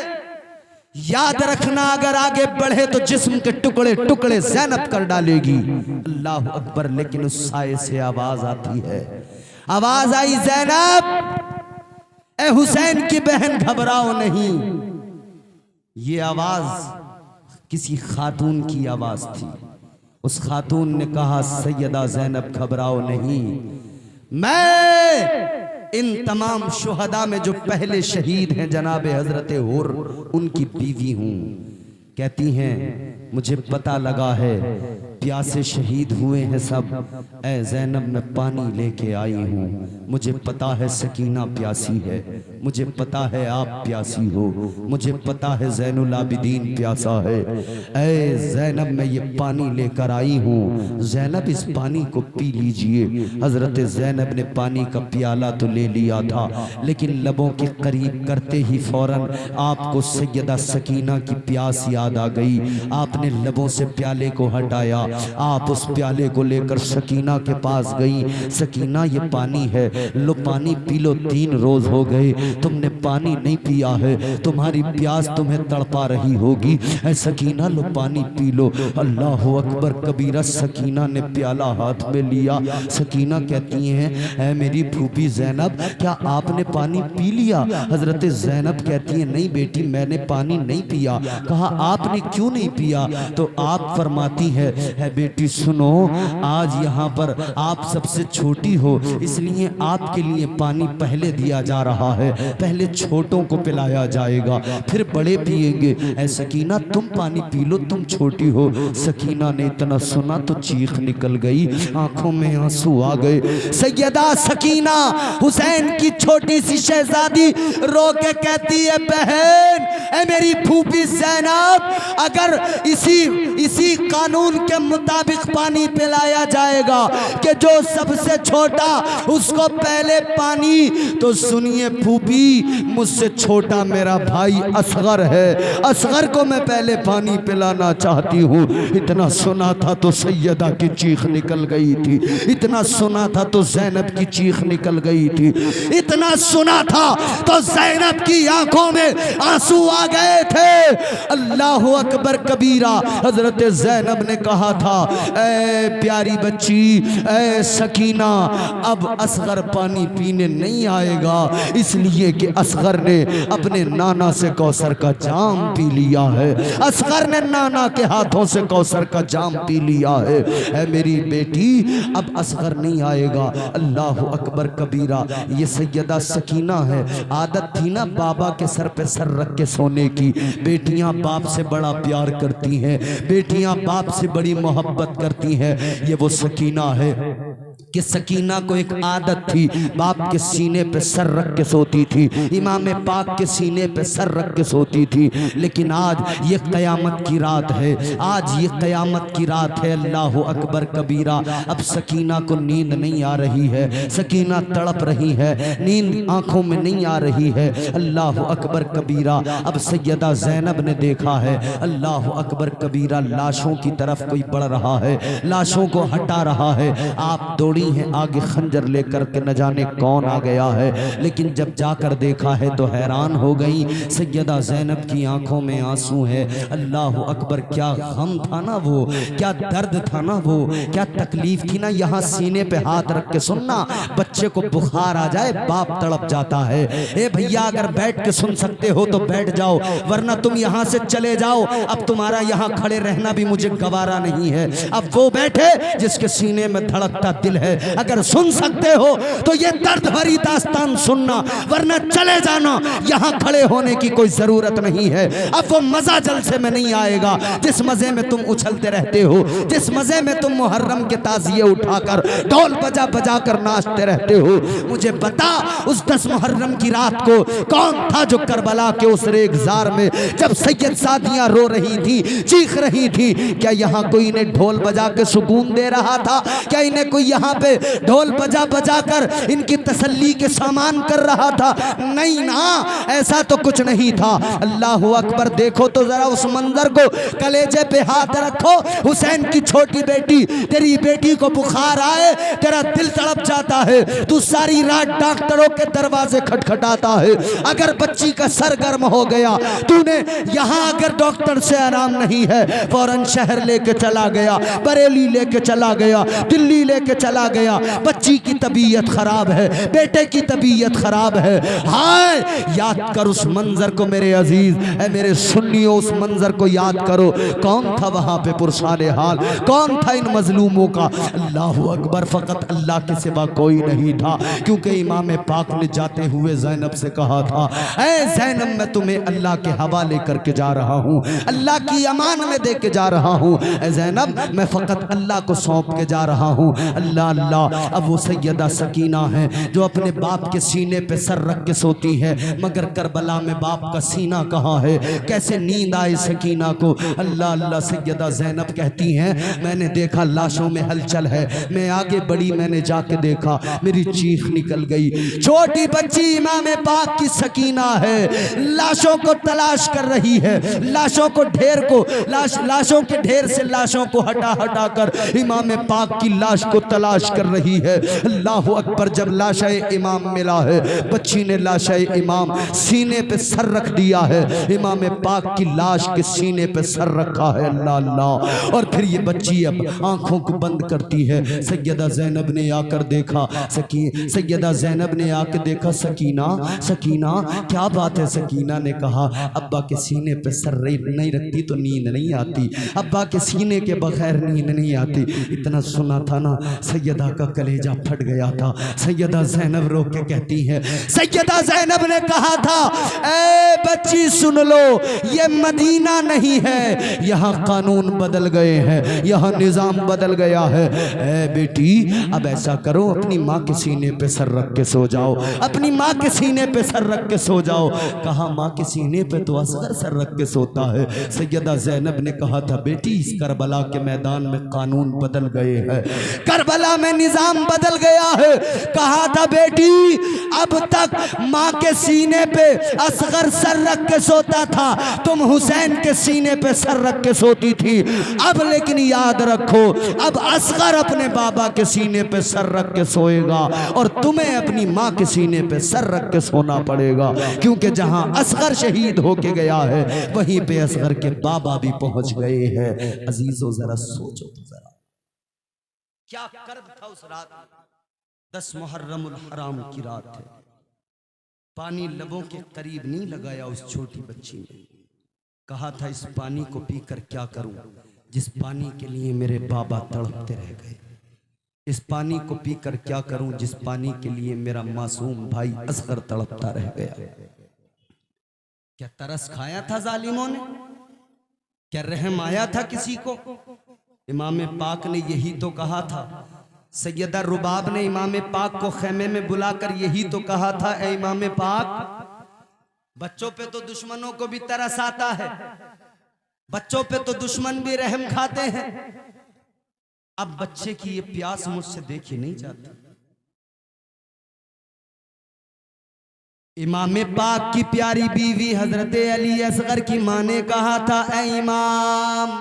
याद रखना अगर आगे बढ़े तो जिस्म के टुकड़े टुकड़े ज़ैनब कर डालेगी। अल्लाह अकबर। लेकिन उस साये से आवाज आती है, आवाज आई, ज़ैनब ए हुसैन की बहन घबराओ नहीं। ये आवाज किसी खातून की आवाज थी। उस खातून ने कहा सैयदा ज़ैनब घबराओ नहीं, मैं इन तमाम शुहदा में जो पहले शहीद हैं जनाब हजरत हुर उनकी बीवी हूं। कहती हैं मुझे पता लगा है प्यासे शहीद हुए हैं सब, ए ज़ैनब मैं पानी लेके आई हूँ। मुझे पता है सकीना प्यासी है, मुझे पता है आप प्यासी हो, मुझे पता है ज़ैनुल आबिदीन प्यासा है। ए ज़ैनब मैं ये पानी लेकर आई हूँ, ज़ैनब इस पानी को पी लीजिए। हज़रत ज़ैनब ने पानी का प्याला तो ले लिया था, लेकिन लबों के करीब करते ही फौरन आपको सैयदा सकीना की प्यास याद आ गई। आपने लबों से प्याले को हटाया, आप उस प्याले को लेकर सकीना के पास गई। सकीना ये पानी है, लो पानी पी लो, 3 रोज हो गए तुमने पानी नहीं पिया है, तुम्हारी प्यास तुम्हें तड़पा रही होगी। ऐ सकीना लो पानी पी लो। अल्लाह अकबर कबीरा। सकीना ने प्याला हाथ में लिया। सकीना कहती हैं ऐ मेरी फूफी ज़ैनब क्या आपने पानी पी लिया? हजरत ज़ैनब कहती है नहीं बेटी मैंने पानी नहीं पिया। कहा आपने क्यों नहीं पिया? तो आप फरमाती है बेटी सुनो, आज यहाँ पर आप सबसे छोटी हो इसलिए आपके लिए पानी पहले दिया जा रहा है, पहले छोटों को पिलाया जाएगा फिर बड़े पिएंगे। ऐ सकीना तुम पानी पी लो, तुम छोटी हो। सकीना ने इतना सुना तो चीख निकल गई, आंखों में आंसू आ गए। सैयदा सकीना हुसैन की छोटी सी शहजादी रो के कहती है बहन ऐ मेरी फूफी ज़ैनब अगर इसी कानून के मुताबिक पानी पिलाया जाएगा कि जो सबसे छोटा उसको पहले पानी, तो सुनिए फूफी मुझसे छोटा मेरा भाई असगर है, असगर को मैं पहले पानी पिलाना चाहती हूँ। इतना सुना था तो सैयदा की चीख निकल गई थी, इतना सुना था तो ज़ैनब की चीख निकल गई थी, इतना सुना था तो ज़ैनब की आंखों में आंसू आ गए थे। अल्लाह अकबर कबीरा। हजरत ज़ैनब ने कहा था ऐ प्यारी बच्ची ऐ सकीना अब असगर पानी पीने नहीं आएगा, इसलिए कि असगर ने अपने नाना से कौसर का जाम पी लिया है, असगर ने नाना के हाथों से कौसर का जाम पी लिया है। ऐ मेरी बेटी अब असगर नहीं आएगा। अल्लाह अकबर कबीरा। ये सैयदा सकीना है, आदत थी ना बाबा के सर पे सर रख के सोने की। बेटियां बाप से बड़ा प्यार करती हैं, बेटियां बाप से बड़ी मोहब्बत करती हैं। ये वो सकीना है कि सकीना को एक आदत थी, बाप के सीने पे सर रख के सोती थी, इमाम पाक के सीने पे सर रख के सोती थी। लेकिन आज ये क़यामत की रात है, आज ये क़यामत की रात है। अल्लाह अकबर कबीरा। अब सकीना को नींद नहीं आ रही है, सकीना तड़प रही है, नींद आंखों में नहीं आ रही है। अल्लाह अकबर कबीरा। अब सैयदा ज़ैनब ने देखा है, अल्लाह अकबर कबीरा, लाशों की तरफ कोई बढ़ रहा है, लाशों को हटा रहा है। आप दौड़ी हैं आगे खंजर लेकर के, न जाने कौन आ गया है। लेकिन जब जाकर देखा है तो हैरान हो गई। सैयदा ज़ैनब की आंखों में आंसू है। अल्लाह अकबर, क्या गम था ना वो, क्या दर्द था ना वो, क्या तकलीफ थी ना। यहाँ सीने पे हाथ रख के सुनना, बच्चे को बुखार आ जाए बाप तड़प जाता है। ए भैया, अगर बैठ के सुन सकते हो तो बैठ जाओ, वरना तुम यहाँ से चले जाओ। अब तुम्हारा यहाँ खड़े रहना भी मुझे गवारा नहीं है। अब वो बैठे जिसके सीने में धड़कता दिल है। अगर सुन सकते हो तो ये दर्द भरी दास्तान सुनना, वरना चले जाना, यहाँ खड़े होने की कोई जरूरत नहीं है। अब वो मजा जलसे में नहीं आएगा जिस मजे में तुम उछलते रहते हो, जिस मजे में तुम मुहर्रम के ताजिए उठाकर ढोल बजा बजा कर नाचते रहते हो। मुझे बता, उस 10 मुहर्रम की रात को कौन था जो करबला के उस रेगजार में, जब सैयद सादियां रो रही थी, चीख रही थी, क्या यहाँ कोई इन्हें ढोल बजा के सुकून दे रहा था? क्या इन्हें कोई यहाँ पे ढोल बजा बजा कर इनकी तसल्ली के सामान कर रहा था? नहीं ना, ऐसा तो कुछ नहीं था। अल्लाह अकबर। देखो तो जरा उस मंजर को, कलेजे पे हाथ रखो। हुसैन की छोटी बेटी, तेरी बेटी को बुखार आए, तेरा दिल तड़प जाता है, तू सारी रात डॉक्टरों के दरवाजे खटखटाता है। अगर बच्ची का सर गर्म हो गया, तूने यहाँ अगर डॉक्टर से आराम नहीं है, फौरन शहर लेके चला गया, बरेली लेके चला गया, दिल्ली लेके चला गया। बच्ची की तबीयत खराब है, बेटे की तबीयत खराब है। हाय, याद कर उस मंजर को मेरे अजीज, मेरे सुन्नियों, उस मंजर को याद करो। कौन था वहां पे पुरसाने हाल, कौन था इन मजलूमों का? अल्लाह अकबर। फकत अल्लाह के सिवा कोई नहीं था, क्योंकि इमाम पाक ने जाते हुए ज़ैनब से कहा था, ऐ ज़ैनब, मैं तुम्हें अल्लाह के हवाले करके जा रहा हूँ, अल्लाह की अमान में दे के जा रहा हूँ। ऐ ज़ैनब, मैं फकत अल्लाह को सौंप के जा रहा हूँ। अल्लाह अल्लाह। अब वो सैयदा सकीना है जो अपने बाप के सीने पे सर रख के सोती है, मगर करबला में बाप का सीना कहाँ है? कैसे नींद आए सकीना को? अल्लाह अल्लाह। सैयदा ज़ैनब कहती हैं, मैंने देखा लाशों में हलचल है, मैं आगे बढ़ी, मैंने जाके देखा, मेरी चीख निकल गई। छोटी बच्ची इमाम पाक की सकीना है, लाशों को तलाश कर रही है, लाशों को ढेर को, लाशों के ढेर से लाशों को हटा हटा कर इमाम पाक की लाश को तलाश कर रही है। अल्लाह अकबर। जब लाशे इमाम मिला है, बच्ची ने लाशे इमाम सीने पे सर रख दिया है, इमाम पाक की लाश के सीने पे सर रखा है। अल्लाह अल्लाह। और फिर ये बच्ची अब आंखों को बंद करती है। सैयदा ज़ैनब ने आकर देखा, सैयदा ज़ैनब ने आकर देखा, सकीना, सकीना, क्या बात है? सकीना ने कहा, अब्बा के सीने पे सर नहीं रखती तो नींद नहीं आती, अब्बा के सीने के बगैर नींद नहीं आती। इतना सुना था ना, सैयदा का कलेजा फट गया था। सैयदा ज़ैनब रो के कहती है, सैयदा ज़ैनब ने कहा था, ए बच्ची सुन लो, ये मदीना नहीं है, यहाँ कानून बदल गए हैं, यहाँ निज़ाम बदल गया है। ए बेटी, अब ऐसा करो, अपनी माँ के सीने पे सर रख के सो जाओ, अपनी माँ के सीने पे सर रख के सो जाओ। कहा, माँ के सीने पे तो असगर सर रख के सोता है। सैयदा ज़ैनब ने कहा था, बेटी, इस करबला के मैदान में कानून बदल गए हैं, करबला में निज़ाम बदल गया है। कहा था, बेटी, अब तक माँ के सीने पे असगर सर रख के सोता था, तुम हुसैन के सीने पे सर रख के सोती थी। अब लेकिन याद रखो, अब असगर अपने बाबा के सीने पे सर रख के सोएगा और तुम्हें अपनी माँ के सीने पे सर रख के सोना पड़ेगा, क्योंकि जहां असगर शहीद होके गया है, वहीं पे असगर के बाबा भी पहुंच गए हैं। अजीजों, जरा सोचो तो जरा, क्या कर्ब था उस रात। 10 मुहर्रमुल हराम की रात है। पानी लबों के करीब नहीं लगाया उस छोटी बच्ची ने। कहा था, इस पानी को पीकर क्या करूं, जिस पानी के लिए मेरे बाबा तड़पते रह गए। इस पानी को पीकर क्या करूं, जिस पानी के लिए मेरा मासूम भाई असगर तड़पता रह गया। क्या तरस खाया था जालिमों ने? क्या रहम आया था किसी को? इमाम पाक ने यही तो कहा था, सैयदा रुबाब ने इमाम पाक को खेमे में बुलाकर यही तो कहा था, ए इमाम पाक, बच्चों पे तो दुश्मनों को भी तरस आता है, बच्चों पे तो दुश्मन भी रहम खाते हैं, अब बच्चे की ये प्यास मुझसे देखी नहीं जाती। इमाम पाक की प्यारी बीवी हजरत अली असगर की मां ने कहा था, ए इमाम,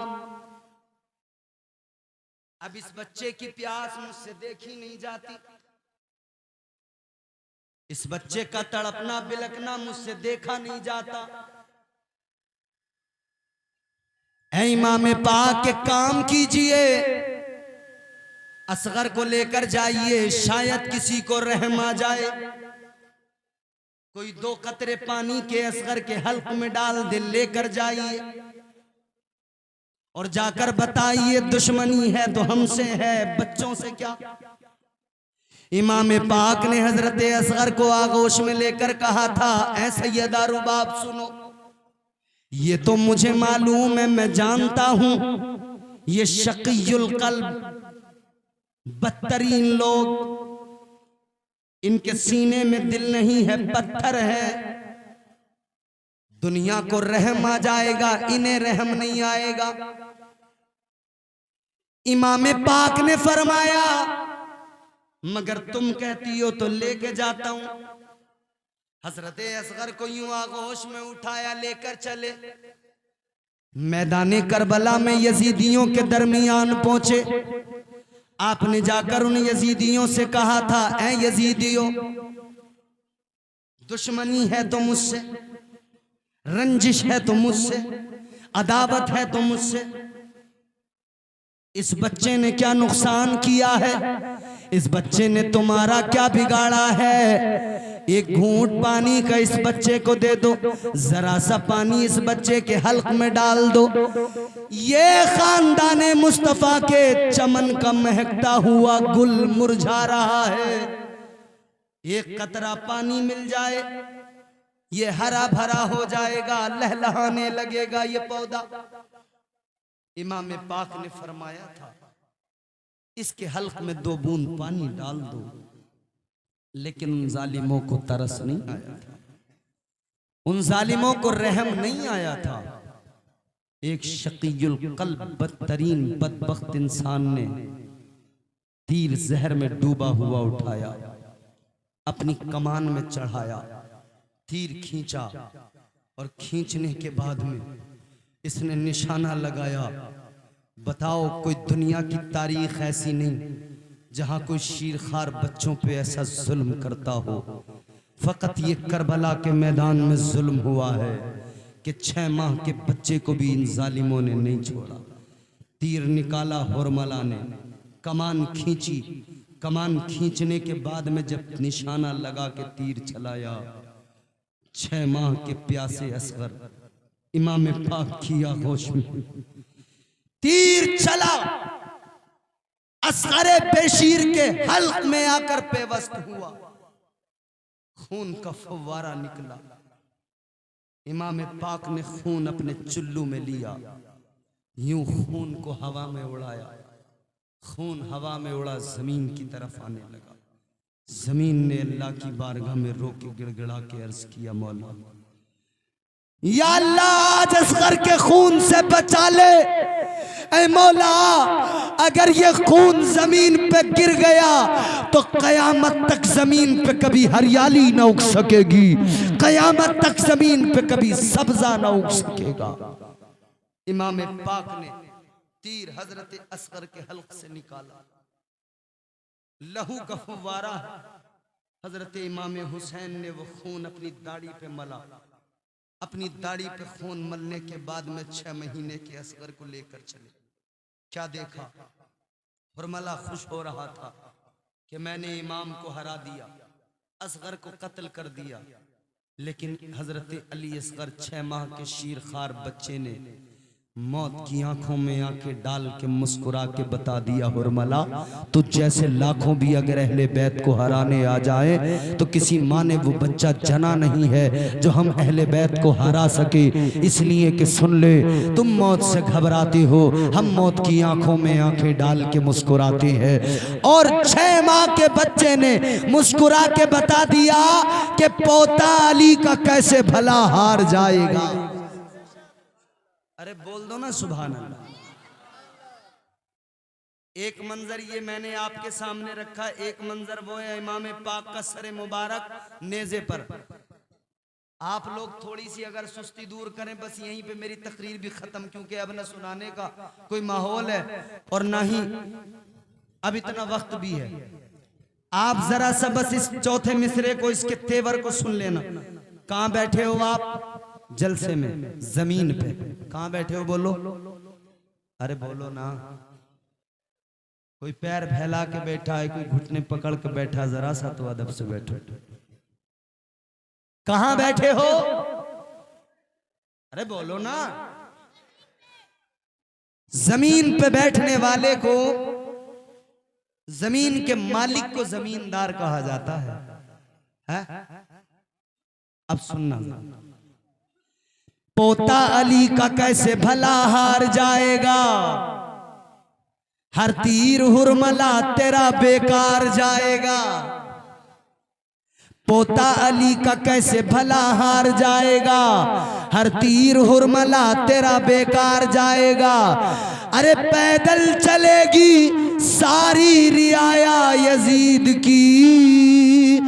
अब इस बच्चे की प्यास मुझसे देखी नहीं जाती, इस बच्चे का तड़पना बिलकना मुझसे देखा नहीं जाता। ऐ इमाम पाक के काम कीजिए, असगर को लेकर जाइए, शायद किसी को रहम आ जाए, कोई 2 कतरे पानी के असगर के हल्क में डाल दे, लेकर जाइए और जाकर बताइए दुश्मनी है तो हमसे है, बच्चों से क्या। इमाम पाक ने हजरत असगर को आगोश में लेकर कहा था, ऐ सैयदा रुबाब सुनो, ये तो मुझे मालूम है, मैं जानता हूं ये शकीयुल कल्ब, बदतरीन लोग, इनके सीने में दिल नहीं है, पत्थर है, दुनिया को रहम आ जाएगा, इन्हें रहम नहीं आएगा। इमाम पाक ने फरमाया, मगर तुम कहती हो तो लेके जाता हूं। हजरत असगर को यूं आगोश में उठाया, लेकर चले, मैदान करबला में यजीदियों के दरमियान पहुंचे। आपने जाकर उन यजीदियों से कहा था, ऐ यजीदियों, दुश्मनी है तो मुझसे, रंजिश है तो मुझसे, अदावत है तो मुझसे, इस बच्चे ने क्या नुकसान किया है, इस बच्चे ने तुम्हारा क्या बिगाड़ा है, एक घूंट पानी का इस बच्चे को दे दो, जरा सा पानी इस बच्चे के हल्क में डाल दो, ये खानदाने मुस्तफा के चमन का महकता हुआ गुल मुरझा रहा है, एक कतरा पानी मिल जाए ये हरा भरा हो जाएगा, लहलहाने लगेगा ये पौधा। इमाम पाक ने फरमाया था, इसके हल्क में 2 बूंद पानी डाल दो, लेकिन उन जालिमों को तरस नहीं आया था, उन जालिमों को रहम नहीं आया था। एक शकीयुल कल्ब, बदतरीन बदबख्त इंसान ने तीर जहर में डूबा हुआ उठाया, अपनी कमान में चढ़ाया, तीर खींचा और खींचने के बाद में इसने निशाना लगाया। बताओ, कोई दुनिया की तारीख ऐसी नहीं जहां कोई शीरखार बच्चों पे ऐसा जुल्म करता हो। फकत ये करबला के मैदान में जुल्म हुआ है कि 6 माह के बच्चे को भी इन जालिमों ने नहीं छोड़ा। तीर निकाला हुरमला ने, कमान खींची, कमान खींचने के बाद में जब निशाना लगा के तीर चलाया, 6 माह के प्यासे असगर इमाम पाक की आगोश में तीर चला, असगरे बेशीर के हल्क में आकर पेवस्त हुआ, खून का फव्वारा निकला। इमाम पाक ने खून अपने चुल्लू में लिया, यूं खून को हवा में उड़ाया, खून हवा में उड़ा जमीन की तरफ आने लगा। जमीन ने अल्लाह की बारगाह में रो के गिड़गिड़ा के अर्ज किया, मौला या अल्लाह, आज असगर के खून से बचा ले। ऐ मौला, अगर ये खून जमीन पे गिर गया तो कयामत तक जमीन पे कभी हरियाली ना उग सकेगी, कयामत तक जमीन पे कभी सब्जा ना उग सकेगा। इमाम पाक ने तीर हजरत असगर के हल्क से निकाला, लहू का फव्वारा। हजरत इमाम हुसैन ने वो खून अपनी दाढ़ी पे मला। अपनी दाढ़ी पे खून मलने के बाद में 6 महीने के असगर को लेकर चले। क्या देखा, हुरमला खुश हो रहा था कि मैंने इमाम को हरा दिया, असगर को कत्ल कर दिया। लेकिन हजरत अली असगर 6 माह के शीरखार बच्चे ने मौत की आंखों में आंखें डाल के मुस्कुरा के बता दिया हुरमला, तो जैसे लाखों भी अगर अहले बैत को हराने आ जाए तो किसी माँ ने वो बच्चा जना नहीं है जो हम अहले बैत को हरा सके। इसलिए कि सुन ले, तुम मौत से घबराते हो, हम मौत की आंखों में आंखें डाल के मुस्कुराते हैं। और 6 माह के बच्चे ने मुस्कुरा के बता दिया कि पोता अली का कैसे भला हार जाएगा। अरे बोल दो ना सुभान अल्लाह। एक मंजर ये मैंने आपके सामने रखा, एक मंजर वो है इमाम पाक का सर मुबारक नेज़े पर। आप लोग थोड़ी सी अगर सुस्ती दूर करें, बस यहीं पे मेरी तकरीर भी खत्म, क्योंकि अब न सुनाने का कोई माहौल है और ना ही अब इतना वक्त भी है। आप जरा सा बस इस चौथे मिसरे को, इसके तेवर को सुन लेना। कहां बैठे हो आप? जलसे में, जमीन पे। कहां बैठे हो? बोलो, अरे बोलो ना। कोई पैर फैला के बैठा है, कोई घुटने पकड़ के बैठा, जरा सा तो अदब से बैठो। कहां बैठे हो? अरे बोलो ना। जमीन पे बैठने वाले को, जमीन के मालिक को जमींदार कहा जाता है? अब सुनना, पोता अली का कैसे भला हार जाएगा, हर तीर हुरमला तेरा बेकार जाएगा। पोता अली का कैसे भला हार जाएगा, हर तीर हुरमला तेरा बेकार जाएगा। अरे पैदल चलेगी सारी रियाया यजीद की,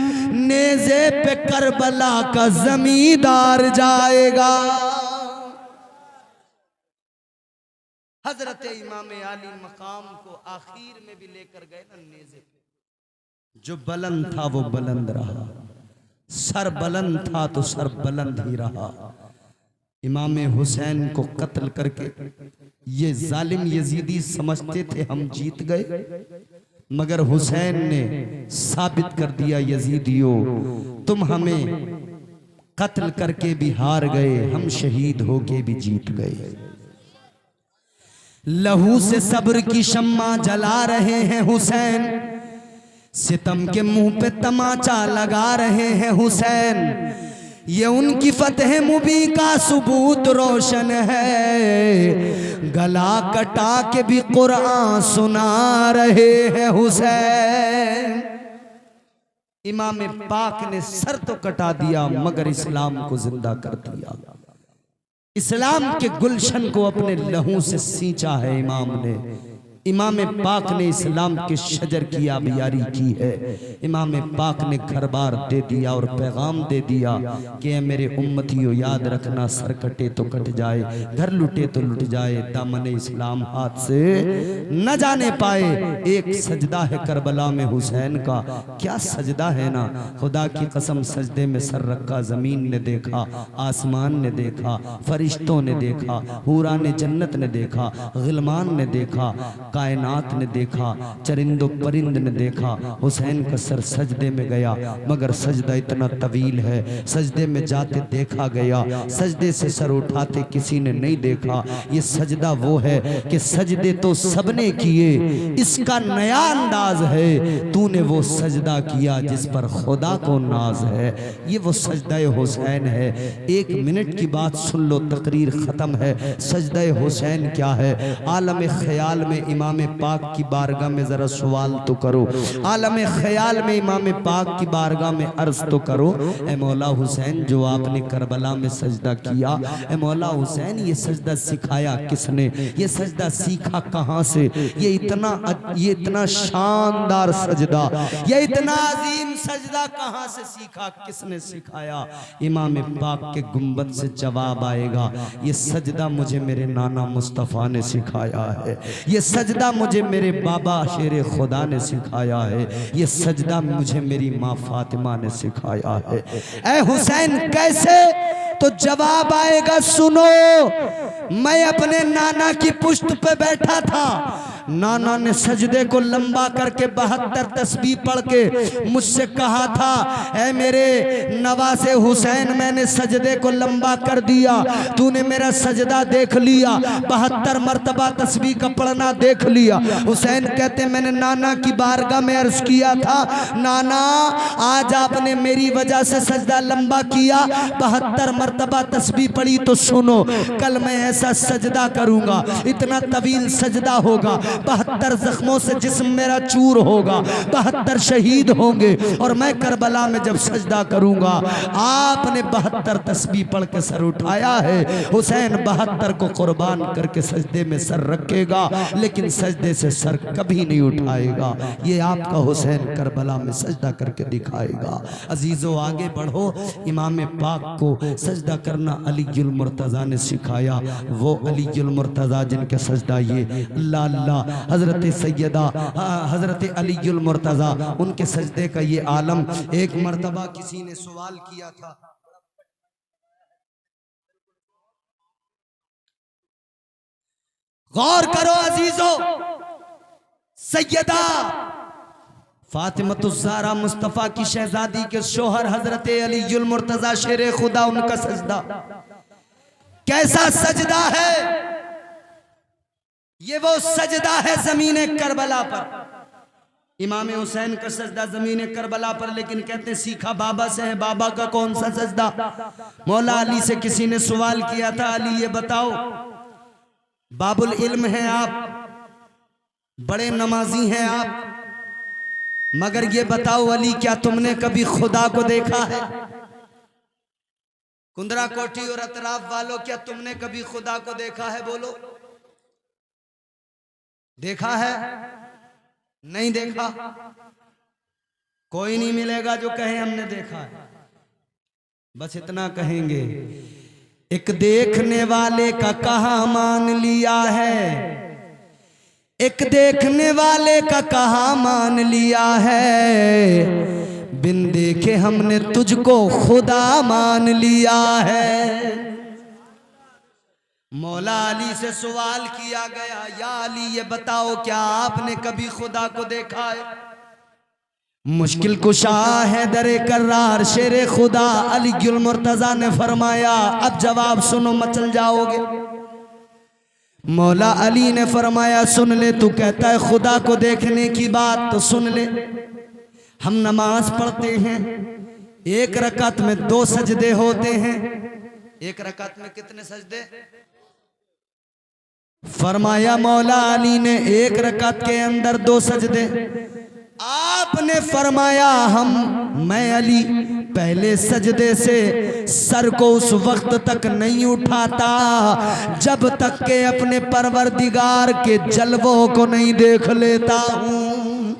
नेज़े पे करबला का जमींदार जाएगा। हजरत इमाम अली मकाम को आखिर में भी लेकर गए ना नेज़े पे। जो बुलंद था वो बुलंद रहा, सर बुलंद था तो सर बुलंद ही रहा। इमाम हुसैन को कत्ल करके ये जालिम यजीदी समझते थे हम जीत गए, मगर हुसैन ने साबित कर दिया, यजीदियों तुम हमें कत्ल करके भी हार गए, हम शहीद होके भी जीत गए। लहू से सब्र की शम्मा जला रहे हैं हुसैन, सितम के मुंह पे तमाचा लगा रहे हैं हुसैन। ये उनकी फतह मुबी का सबूत रोशन है, गला कटा के भी कुरान सुना रहे हैं हुसैन। इमाम पाक ने सर तो कटा दिया मगर इस्लाम को जिंदा कर दिया। इस्लाम के गुलशन को अपने लहू से सींचा है इमाम ने। इमाम पाक ने इस्लाम के शजर की आबियारी की है। इमाम पाक ने घर बार दे दिया और पैगाम दे दिया कि मेरे उम्मतियों याद रखना, सर कटे तो कट जाए, घर लुटे तो लुट जाए, दामन इस्लाम हाथ से न जाने पाए। एक सजदा है करबला में हुसैन का, क्या सजदा है ना, खुदा की कसम सजदे में सर रखा। जमीन ने देखा, आसमान ने देखा, फरिश्तों ने देखा, हूरा ने जन्नत ने देखा, गिलमान ने देखा, कायनात ने देखा, चरिंदो परिंद ने देखा। हुसैन का सर सजदे में गया, मगर सजदा इतना तवील है, सजदे में जाते देखा गया, सजदे से सर उठाते किसी ने नहीं देखा। ये सजदा वो है कि सजदे तो सबने किए, इसका नया अंदाज है, तूने वो सजदा किया जिस पर खुदा को नाज है। ये वो सजदा हुसैन है। 1 मिनट की बात सुन लो, तकरीर खत्म है। सजदा हुसैन क्या है? आलम ख्याल में इमाम पाक की बारगाह में जरा सवाल तो करो, आलम ख्याल में इमाम पाक की बारगाह में अर्ज तो करो, ए मौला हुसैन जो आपने करबला में सजदा किया, ए मौला हुसैन ये सजदा सिखाया किसने? ये सजदा सीखा कहां से? ये इतना शानदार सजदा, ये इतना अजीम सजदा कहां से सीखा, किसने सिखाया? इमाम पाक के गुंबद से जवाब आएगा, ये सजदा मुझे मेरे नाना मुस्तफ़ा ने सिखाया है, ये सजदा मुझे मेरे बाबा शेर खुदा ने सिखाया है, ये सजदा मुझे मेरी माँ फातिमा ने सिखाया है। ऐ हुसैन कैसे? तो जवाब आएगा, सुनो। मैं अपने नाना की पुश्त पे बैठा था, नाना ने सजदे को लंबा करके 72 तस्बीह पढ़ के मुझसे कहा था, ऐ मेरे नवासे हुसैन, मैंने सजदे को लंबा कर दिया, तूने मेरा सजदा देख लिया, 72 मरतबा तस्बीह का पढ़ना देख लिया। हुसैन कहते मैंने नाना की बारगाह में अर्ज किया था, नाना आज आपने मेरी वजह से सजदा लंबा किया, 72 मरतबा तस्बीह पढ़ी, तो सुनो कल मैं ऐसा सजदा करूंगा, इतना तवील सजदा होगा, 72 जख्मों से जिस्म मेरा चूर होगा, 72 शहीद होंगे, और मैं करबला में जब सजदा करूंगा। आपने 72 तस्बीह पढ़ के सर उठाया है, हुसैन 72 को कुर्बान करके सजदे में सर रखेगा, लेकिन सजदे से सर कभी नहीं उठाएगा। ये आपका हुसैन करबला में सजदा करके दिखाएगा। अजीजों आगे बढ़ो, इमाम पाक को सजदा करना अलीउल मुर्तज़ा ने सिखाया। वो अलीउल मुर्तज़ा जिनके सजदा ये अल्लाह अल्लाह हजरत सैयदा हजरत अलीउल मुर्तज़ा, उनके सजदे का ये आलम। एक मर्तबा किसी ने सवाल किया था, गौर करो अजीजों, सैयदा फातिमतुज़ ज़हरा मुस्तफ़ा की शहजादी के शोहर हजरत अलीउल मुर्तज़ा शेर खुदा, उनका सजदा कैसा सजदा है। ये वो सजदा है ज़मीने करबला पर। इमाम हुसैन का सजदा ज़मीने करबला पर, लेकिन कहते हैं सीखा बाबा से है। बाबा का कौन सा सजदा? मौला अली से किसी ने सवाल किया था, अली ये बताओ, बाबुल इल्म हैं आप, बड़े नमाजी हैं आप, मगर ये बताओ अली, क्या तुमने कभी खुदा को देखा है? कुंदरा कोठी और अतराफ वालों, क्या तुमने कभी खुदा को देखा है? बोलो, देखा है? नहीं देखा? कोई नहीं मिलेगा जो कहे हमने देखा है। बस इतना कहेंगे, एक देखने वाले का कहा मान लिया है, एक देखने वाले का कहा मान लिया है, बिन देखे हमने तुझको खुदा मान लिया है। मौला अली से सवाल किया गया, या अली ये बताओ, क्या आपने कभी खुदा को देखा है? मुश्किल कुशा है दरे कर्रार शेरे खुदा अलीउल मुर्तज़ा ने फरमाया, अब जवाब सुनो, मचल जाओगे। मौला अली ने फरमाया, सुन ले, तू कहता है खुदा को देखने की बात, तो सुन ले, हम नमाज पढ़ते हैं, एक रकात में 2 सजदे होते हैं। एक रकात में कितने सजदे? फरमाया मौला अली ने, एक रकात के अंदर 2 सजदे। आपने फरमाया, मैं अली पहले सजदे से सर को उस वक्त तक नहीं उठाता जब तक के अपने परवरदिगार के जलवों को नहीं देख लेता हूं।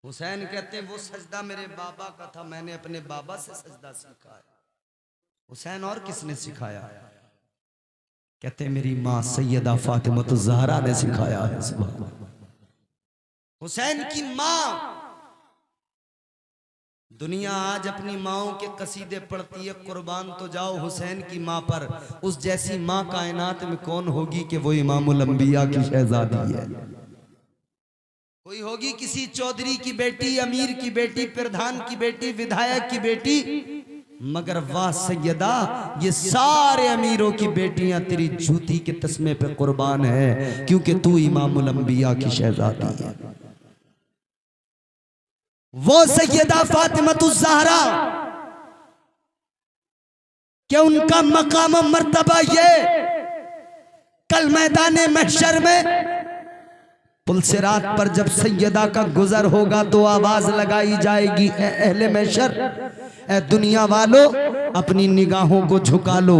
हुसैन कहते हैं, वो सजदा मेरे बाबा का था, मैंने अपने बाबा से सजदा सीखा है। हुसैन और किसने सिखाया? कहते हैं, मेरी माँ सैयदा फातिमतुज़ ज़हरा ने सिखाया है। सुभान अल्लाह। हुसैन की माँ, दुनिया आज अपनी माओं के कसीदे पढ़ती है, कुर्बान तो जाओ हुसैन की माँ पर। उस जैसी माँ कायनात में कौन होगी कि वो इमामुल अंबिया की शहजादी है? कोई होगी किसी चौधरी की बेटी, अमीर की बेटी, प्रधान की बेटी, विधायक की बेटी, मगर वाह सैयदा, ये सारे अमीरों की बेटियां तेरी जूती के तस्मे पे कुर्बान है, क्योंकि तू इमामुल अंबिया की शहजादी है। वो सैयदा फातिमतुज़ ज़हरा, क्या उनका मकाम मर्तबा ये कल मैदान महशर में पुलसिरात पर जब सैयदा का गुजर होगा तो आवाज लगाई जाएगी, ए अहले महशर, ए दुनिया वालों, अपनी निगाहों को झुका लो,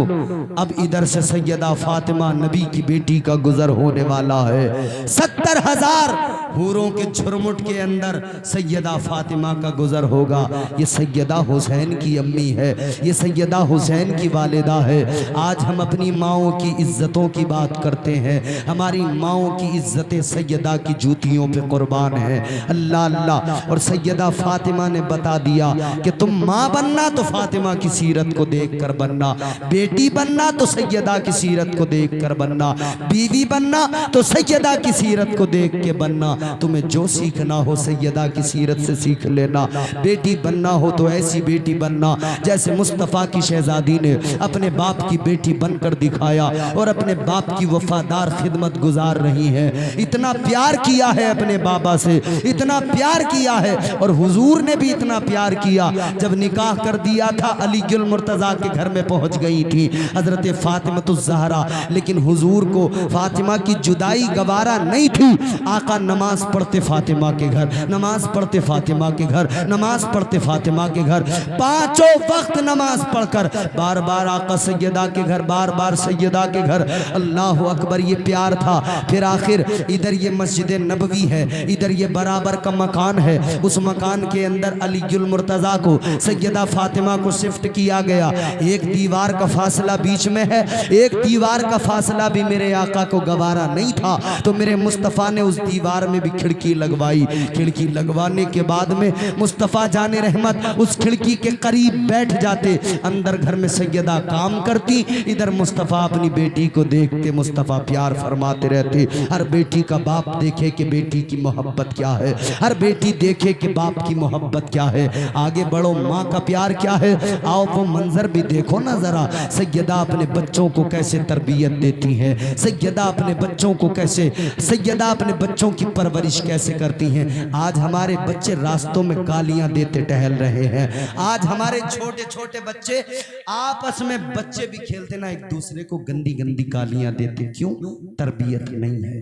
अब इधर से सैयदा फातिमा नबी की बेटी का गुजर होने वाला है। 70,000 हूरों के झुरमुट के अंदर सैयदा फातिमा का गुजर होगा। ये सैयदा हुसैन की अम्मी है, ये सैयदा हुसैन की वालिदा है। आज हम अपनी माओं की इज्जतों की बात करते हैं, हमारी माओं की इज्जतें सैयदा की जूतियों पे कुर्बान है। अल्लाह अल्लाह। और सैयदा फातिमा ने बता दिया कि तुम माँ बनना तो फातिमा की सीरत को देख कर बनना, बेटी बनना तो सैयदा की सीरत को देख कर बनना, बीवी बनना तो सैयदा की सीरत को देख के बनना। तुम्हें जो सीखना हो सैयदा की सीरत से सीख लेना। बेटी बनना हो तो ऐसी बेटी बनना जैसे मुस्तफ़ा की शहजादी ने अपने बाप की बेटी बनकर दिखाया और अपने बाप की वफादार खिदमत गुजार रही है। इतना प्यार किया है अपने बाबा से, इतना प्यार किया है। और हुजूर ने भी इतना प्यार किया, जब निकाह कर दिया था अली गुल मुर्तजा के घर में पहुंच गई थी हजरत फातिमतुज़ ज़हरा, लेकिन हुजूर को फातिमा की जुदाई गवारा नहीं थी। आका नमाज पढ़ते फातिमा के घर, नमाज पढ़ते फातिमा के घर, नमाज पढ़ते फातिमा के घर, पांचों वक्त नमाज पढ़कर बार बार आका सैयदा के घर, बार बार सैयदा के घर। अल्लाह अकबर, ये प्यार था। फिर आखिर इधर ये मस्जिद नबवी है, इधर ये बराबर का मकान है। उस मकान के अंदर अली गुल मुर्तजा को, सैयदा फातिमा को शिफ्ट किया गया। एक दीवार का फासला बीच में है, एक दीवार का फासला भी मेरे आका को गवारा नहीं था, तो मेरे मुस्तफ़ा ने उस दीवार में भी खिड़की लगवाई। खिड़की लगवाने के बाद में मुस्तफ़ा जाने रहमत उस खिड़की के करीब बैठ जाते। अंदर घर में सैयदा काम करती, इधर मुस्तफ़ा अपनी बेटी को देख के मुस्तफ़ा प्यार फरमाते रहते। हर बेटी का बाप देखे कि बेटी की मोहब्बत क्या है, हर बेटी देखे कि बाप की मोहब्बत क्या है। आगे बढ़ो, माँ का प्यार क्या है, आओ वो मंजर भी देखो ना जरा। सैयदा अपने बच्चों को कैसे तरबियत देती है, सैयदा अपने बच्चों को कैसे, सैयदा अपने बच्चों की परवरिश कैसे करती हैं। आज हमारे बच्चे रास्तों में गालियां देते टहल रहे हैं। आज हमारे छोटे छोटे बच्चे आपस में, बच्चे भी खेलते ना, एक दूसरे को गंदी गंदी गालियां देते। क्यों? तरबियत नहीं है,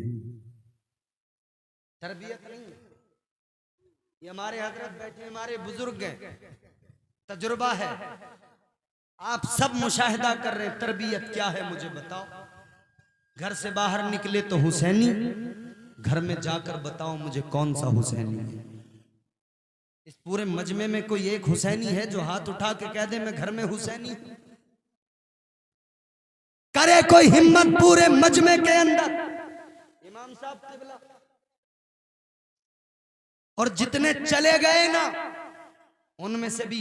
तरबियत नहीं है। ये हमारे हजरत बैठे, हमारे बुजुर्ग हैं, तजुर्बा है। आप सब मुशाहिदा कर रहे हैं, तरबियत क्या है मुझे बताओ। घर से बाहर निकले तो हुसैनी, घर में जाकर बताओ मुझे कौन सा हुसैनी है। इस पूरे मजमे में कोई एक हुसैनी है जो हाथ उठा के कह दे मैं घर में हुसैनी हूं? करे कोई हिम्मत पूरे मजमे के अंदर? इमाम साहब क़िबला और जितने चले गए ना, उनमें से भी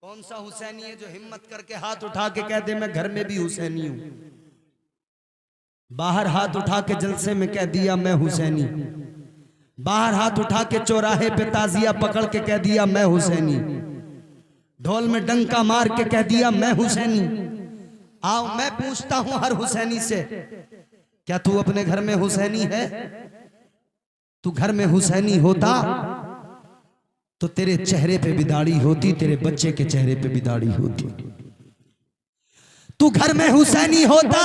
कौन सा हुसैनी है जो हिम्मत करके हाथ उठा के कह दे मैं घर में भी हुसैनी हूं? बाहर हाथ उठा के जलसे में कह दिया मैं हुसैनी, बाहर हाथ उठा के चौराहे पे ताजिया पकड़ के कह दिया मैं हुसैनी, ढोल में डंका मार के कह दिया मैं हुसैनी। आओ मैं पूछता हूं हर हुसैनी से, क्या तू अपने घर में हुसैनी है? तू घर में हुसैनी होता तो तेरे चेहरे पे भी दाढ़ी होती, तेरे बच्चे के चेहरे पे भी दाढ़ी होती। तू घर में हुसैनी होता,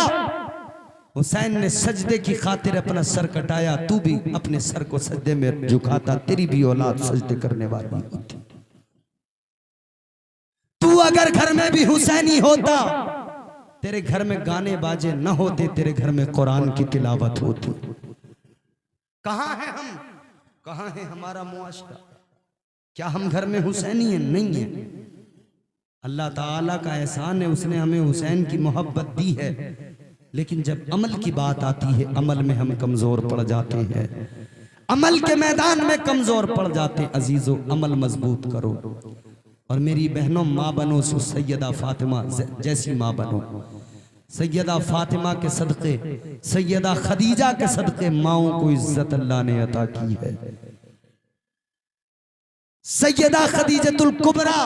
हुसैन ने सजदे की खातिर अपना सर कटाया, तू भी अपने सर को सजदे में झुकाता, तेरी भी औलाद सजदे करने वाली होती। तू अगर घर में भी हुसैनी होता, तेरे घर में गाने बाजे न होते, तेरे घर में कुरान की तिलावत होती। कहां है हम, कहां है हमारा मुआशरा? क्या हम घर में हुसैनी हैं? नहीं है। अल्लाह ताला का एहसान है, उसने हमें हुसैन की मोहब्बत दी है, लेकिन जब अमल की बात आती है, अमल में हम कमजोर पड़ जाते हैं, अमल के मैदान में कमजोर पड़ जाते हैं। अजीजों, अमल मजबूत करो और मेरी बहनों माँ बनो, सैयदा फातिमा जैसी माँ बनो। सैयदा फातिमा के सदक़े, सैयदा खदीजा के सदक़े माओं को इज्जत अल्लाह ने अता की है। सैयदा खदीजतुल कुबरा,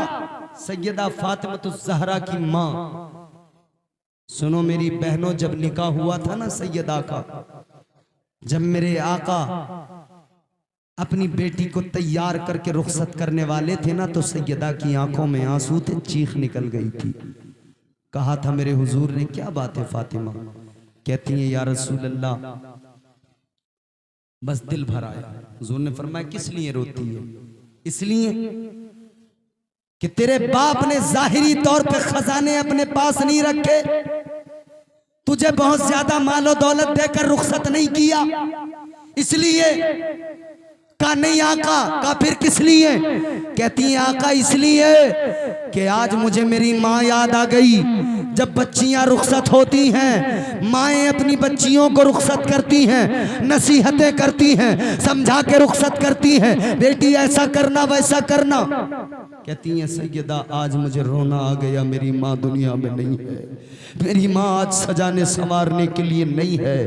सैयदा फातिमतुज़ ज़हरा की माँ। सुनो मेरी बहनों, जब निकाह हुआ था ना सैयदा का, जब मेरे आका अपनी बेटी को तैयार करके रुखसत करने वाले थे ना, तो सैयदा की आंखों में आंसू थे, चीख निकल गई थी। कहा था मेरे हुजूर ने, क्या बात है फातिमा? कहती है या रसूल अल्लाह, बस दिल भर आया। हुजूर ने फरमाया किस लिए रोती है? इसलिए कि तेरे बाप ने जाहिरी तौर पे खजाने अपने पास नहीं रखे, तुझे बहुत ज्यादा मालो दौलत देकर रुखसत नहीं किया, इसलिए। का नहीं आका, का फिर किस लिए? कहती है आका इसलिए कि आज मुझे मेरी माँ याद आ गई, जब बच्चियां रुखसत होती हैं, माएँ अपनी बच्चियों को रुखसत करती हैं, नसीहतें करती हैं, समझा के रुखसत करती हैं, बेटी ऐसा करना वैसा करना। कहती हैं सैयदा आज मुझे रोना आ गया, मेरी माँ दुनिया में नहीं है, मेरी माँ आज सजाने संवारने के लिए नहीं है,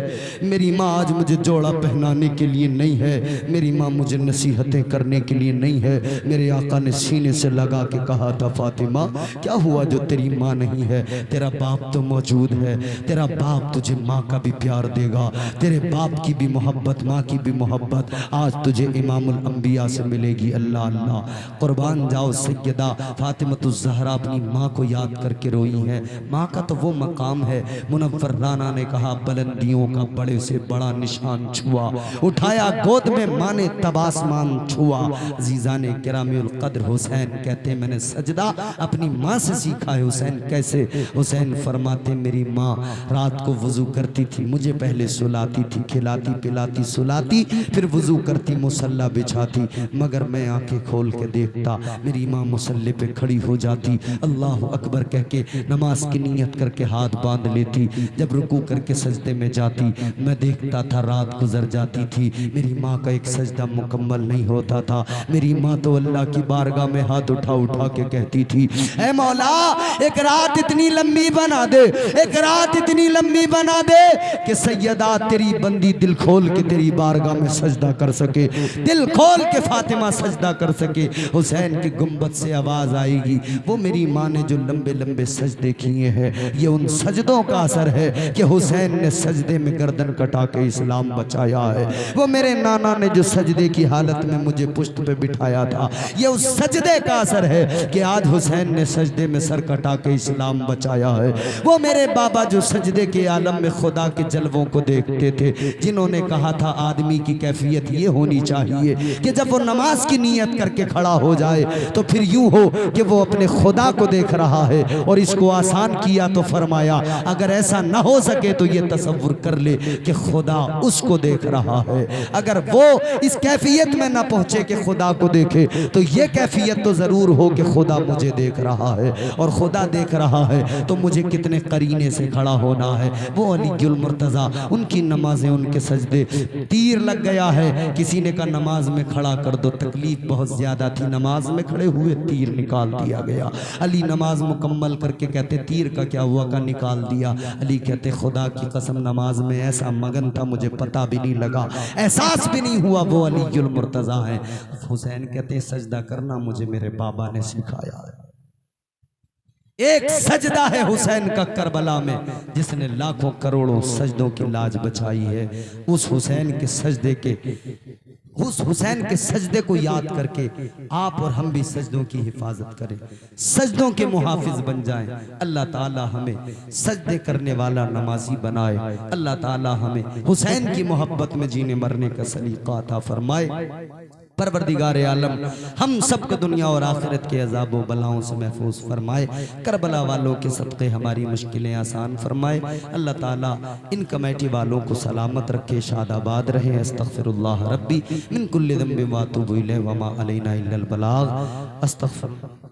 मेरी माँ आज मुझे जोड़ा पहनाने के लिए नहीं है, मेरी माँ मुझे नसीहतें करने के लिए नहीं है। मेरे आका ने सीने से लगा के कहा था फातिमा क्या हुआ जो तेरी माँ नहीं है, तेरा बाप तो मौजूद है, तेरा बाप तुझे माँ का भी प्यार देगा, तेरे बाप की भी मोहब्बत, माँ की भी मोहब्बत आज तुझे इमामुल अंबिया से मिलेगी। अल्लाह अल्लाह, कुर्बान जाओ सैयदा फातिमतुज़ ज़हरा अपनी माँ को याद करके रोई है। माँ का तो वो मकाम है, मुनव्वर राना ने कहा बुलंदियों का बड़े से बड़ा निशान छुआ, उठाया गोद में माँ ने तब आसमान छुआ। अज़ीज़ाने किरामिल क़द्र हुसैन कहते मैंने सजदा अपनी माँ से सीखा है। हुसैन कैसे? हुसैन फरमाते मेरी माँ रात को वज़ू करती थी, मुझे पहले सुलाती थी, खिलाती पिलाती सुलाती, फिर वज़ू करती मुसल्ला बिछाती, मगर मैं आंखें खोल के देखता मेरी माँ मुसल्ले पे खड़ी हो जाती, अल्लाह अकबर कह के नमाज की नीयत करके हाथ बांध लेती। जब रुकू करके सजदे में जाती मैं देखता था रात गुजर जाती थी, मेरी माँ का एक सजदा मुकम्मल नहीं होता था। मेरी माँ तो अल्लाह की बारगाह में हाथ उठा उठा के कहती थी ऐ मौला एक रात इतनी लंबी बना दे, एक रात इतनी लंबी बना दे कि सैयदा तेरी बंदी दिल खोल के तेरी बारगाह में सजदा कर सके, दिल खोल के फातिमा सजदा कर सके। हुसैन की गुंबद से आवाज आएगी, वो मेरी माँ ने जो लंबे लंबे सजदे किए हैं ये उन सजदों का असर है कि हुसैन ने सजदे में गर्दन कटा के इस्लाम बचाया है। वो मेरे नाना ने जो सजदे की हालत में मुझे पुश्त पे बिठाया था ये उस सजदे का असर है कि आज हुसैन ने सजदे में सर कटा के इस्लाम बचाया है। वो मेरे बाबा जो सजदे के आलम में खुदा के जलवों को देखते थे, जिन्होंने कहा था आदमी की कैफियत ये होनी चाहिए कि जब वो नमाज की नीयत करके खड़ा हो जाए तो फिर यूं हो कि वो अपने खुदा को देख रहा है। और इसको आसान किया तो फरमाया अगर ऐसा ना हो सके तो ये तसव्वुर कर ले कि खुदा उसको देख रहा है। अगर वो इस कैफियत में ना पहुंचे कि खुदा को देखे तो ये कैफियत तो जरूर हो कि खुदा मुझे देख रहा है, और खुदा देख रहा है तो मुझे कितने करीने से खड़ा होना है। वो अलीउल मुर्तज़ा उनकी नमाजें उनके सजदे, तीर लग गया है, किसी ने कहा नमाज में खड़ा कर दो, तकलीफ बहुत ज्यादा थी, नमाज में खड़े हुए तीर निकाल दिया गया। अली नमाज मुकम्मल करके कहते तीर का क्या हुआ, का निकाल दिया। अली कहते खुदा की कसम नमाज में ऐसा मगन था मुझे पता भी नहीं लगा, एहसास भी नहीं हुआ वो अलीउल मुर्तज़ा है। हुसैन कहते सजदा करना मुझे मेरे बाबा ने सिखाया है। एक सजदा है हुसैन का करबला में जिसने लाखों करोड़ों सजदों की लाज बचाई है। उस हुसैन के सजदे के, उस हुसैन के सजदे को याद करके आप और हम भी सजदों की हिफाजत करें, सजदों के मुहाफिज बन जाएं। अल्लाह ताला हमें सजदे करने वाला नमाजी बनाए। अल्लाह ताला हमें हुसैन की मोहब्बत में जीने मरने का सलीका अता फरमाए। परवरदिगार आलम हम सबको दुनिया और आखिरत के अज़ाब व बलाओं से महफूज फरमाए। करबला वालों के सदक़े हमारी मुश्किलें आसान फरमाए। अल्लाह ताला इन कमेटी वालों को सलामत रखे, शादाबाद रहे। अस्तग़फिरुल्लाह रब्बी मिन कुल्लि ज़ंबिन व अतूबु इलैहि व मा अलैना इल्लल बलाग। अस्तग़फिरुल्लाह।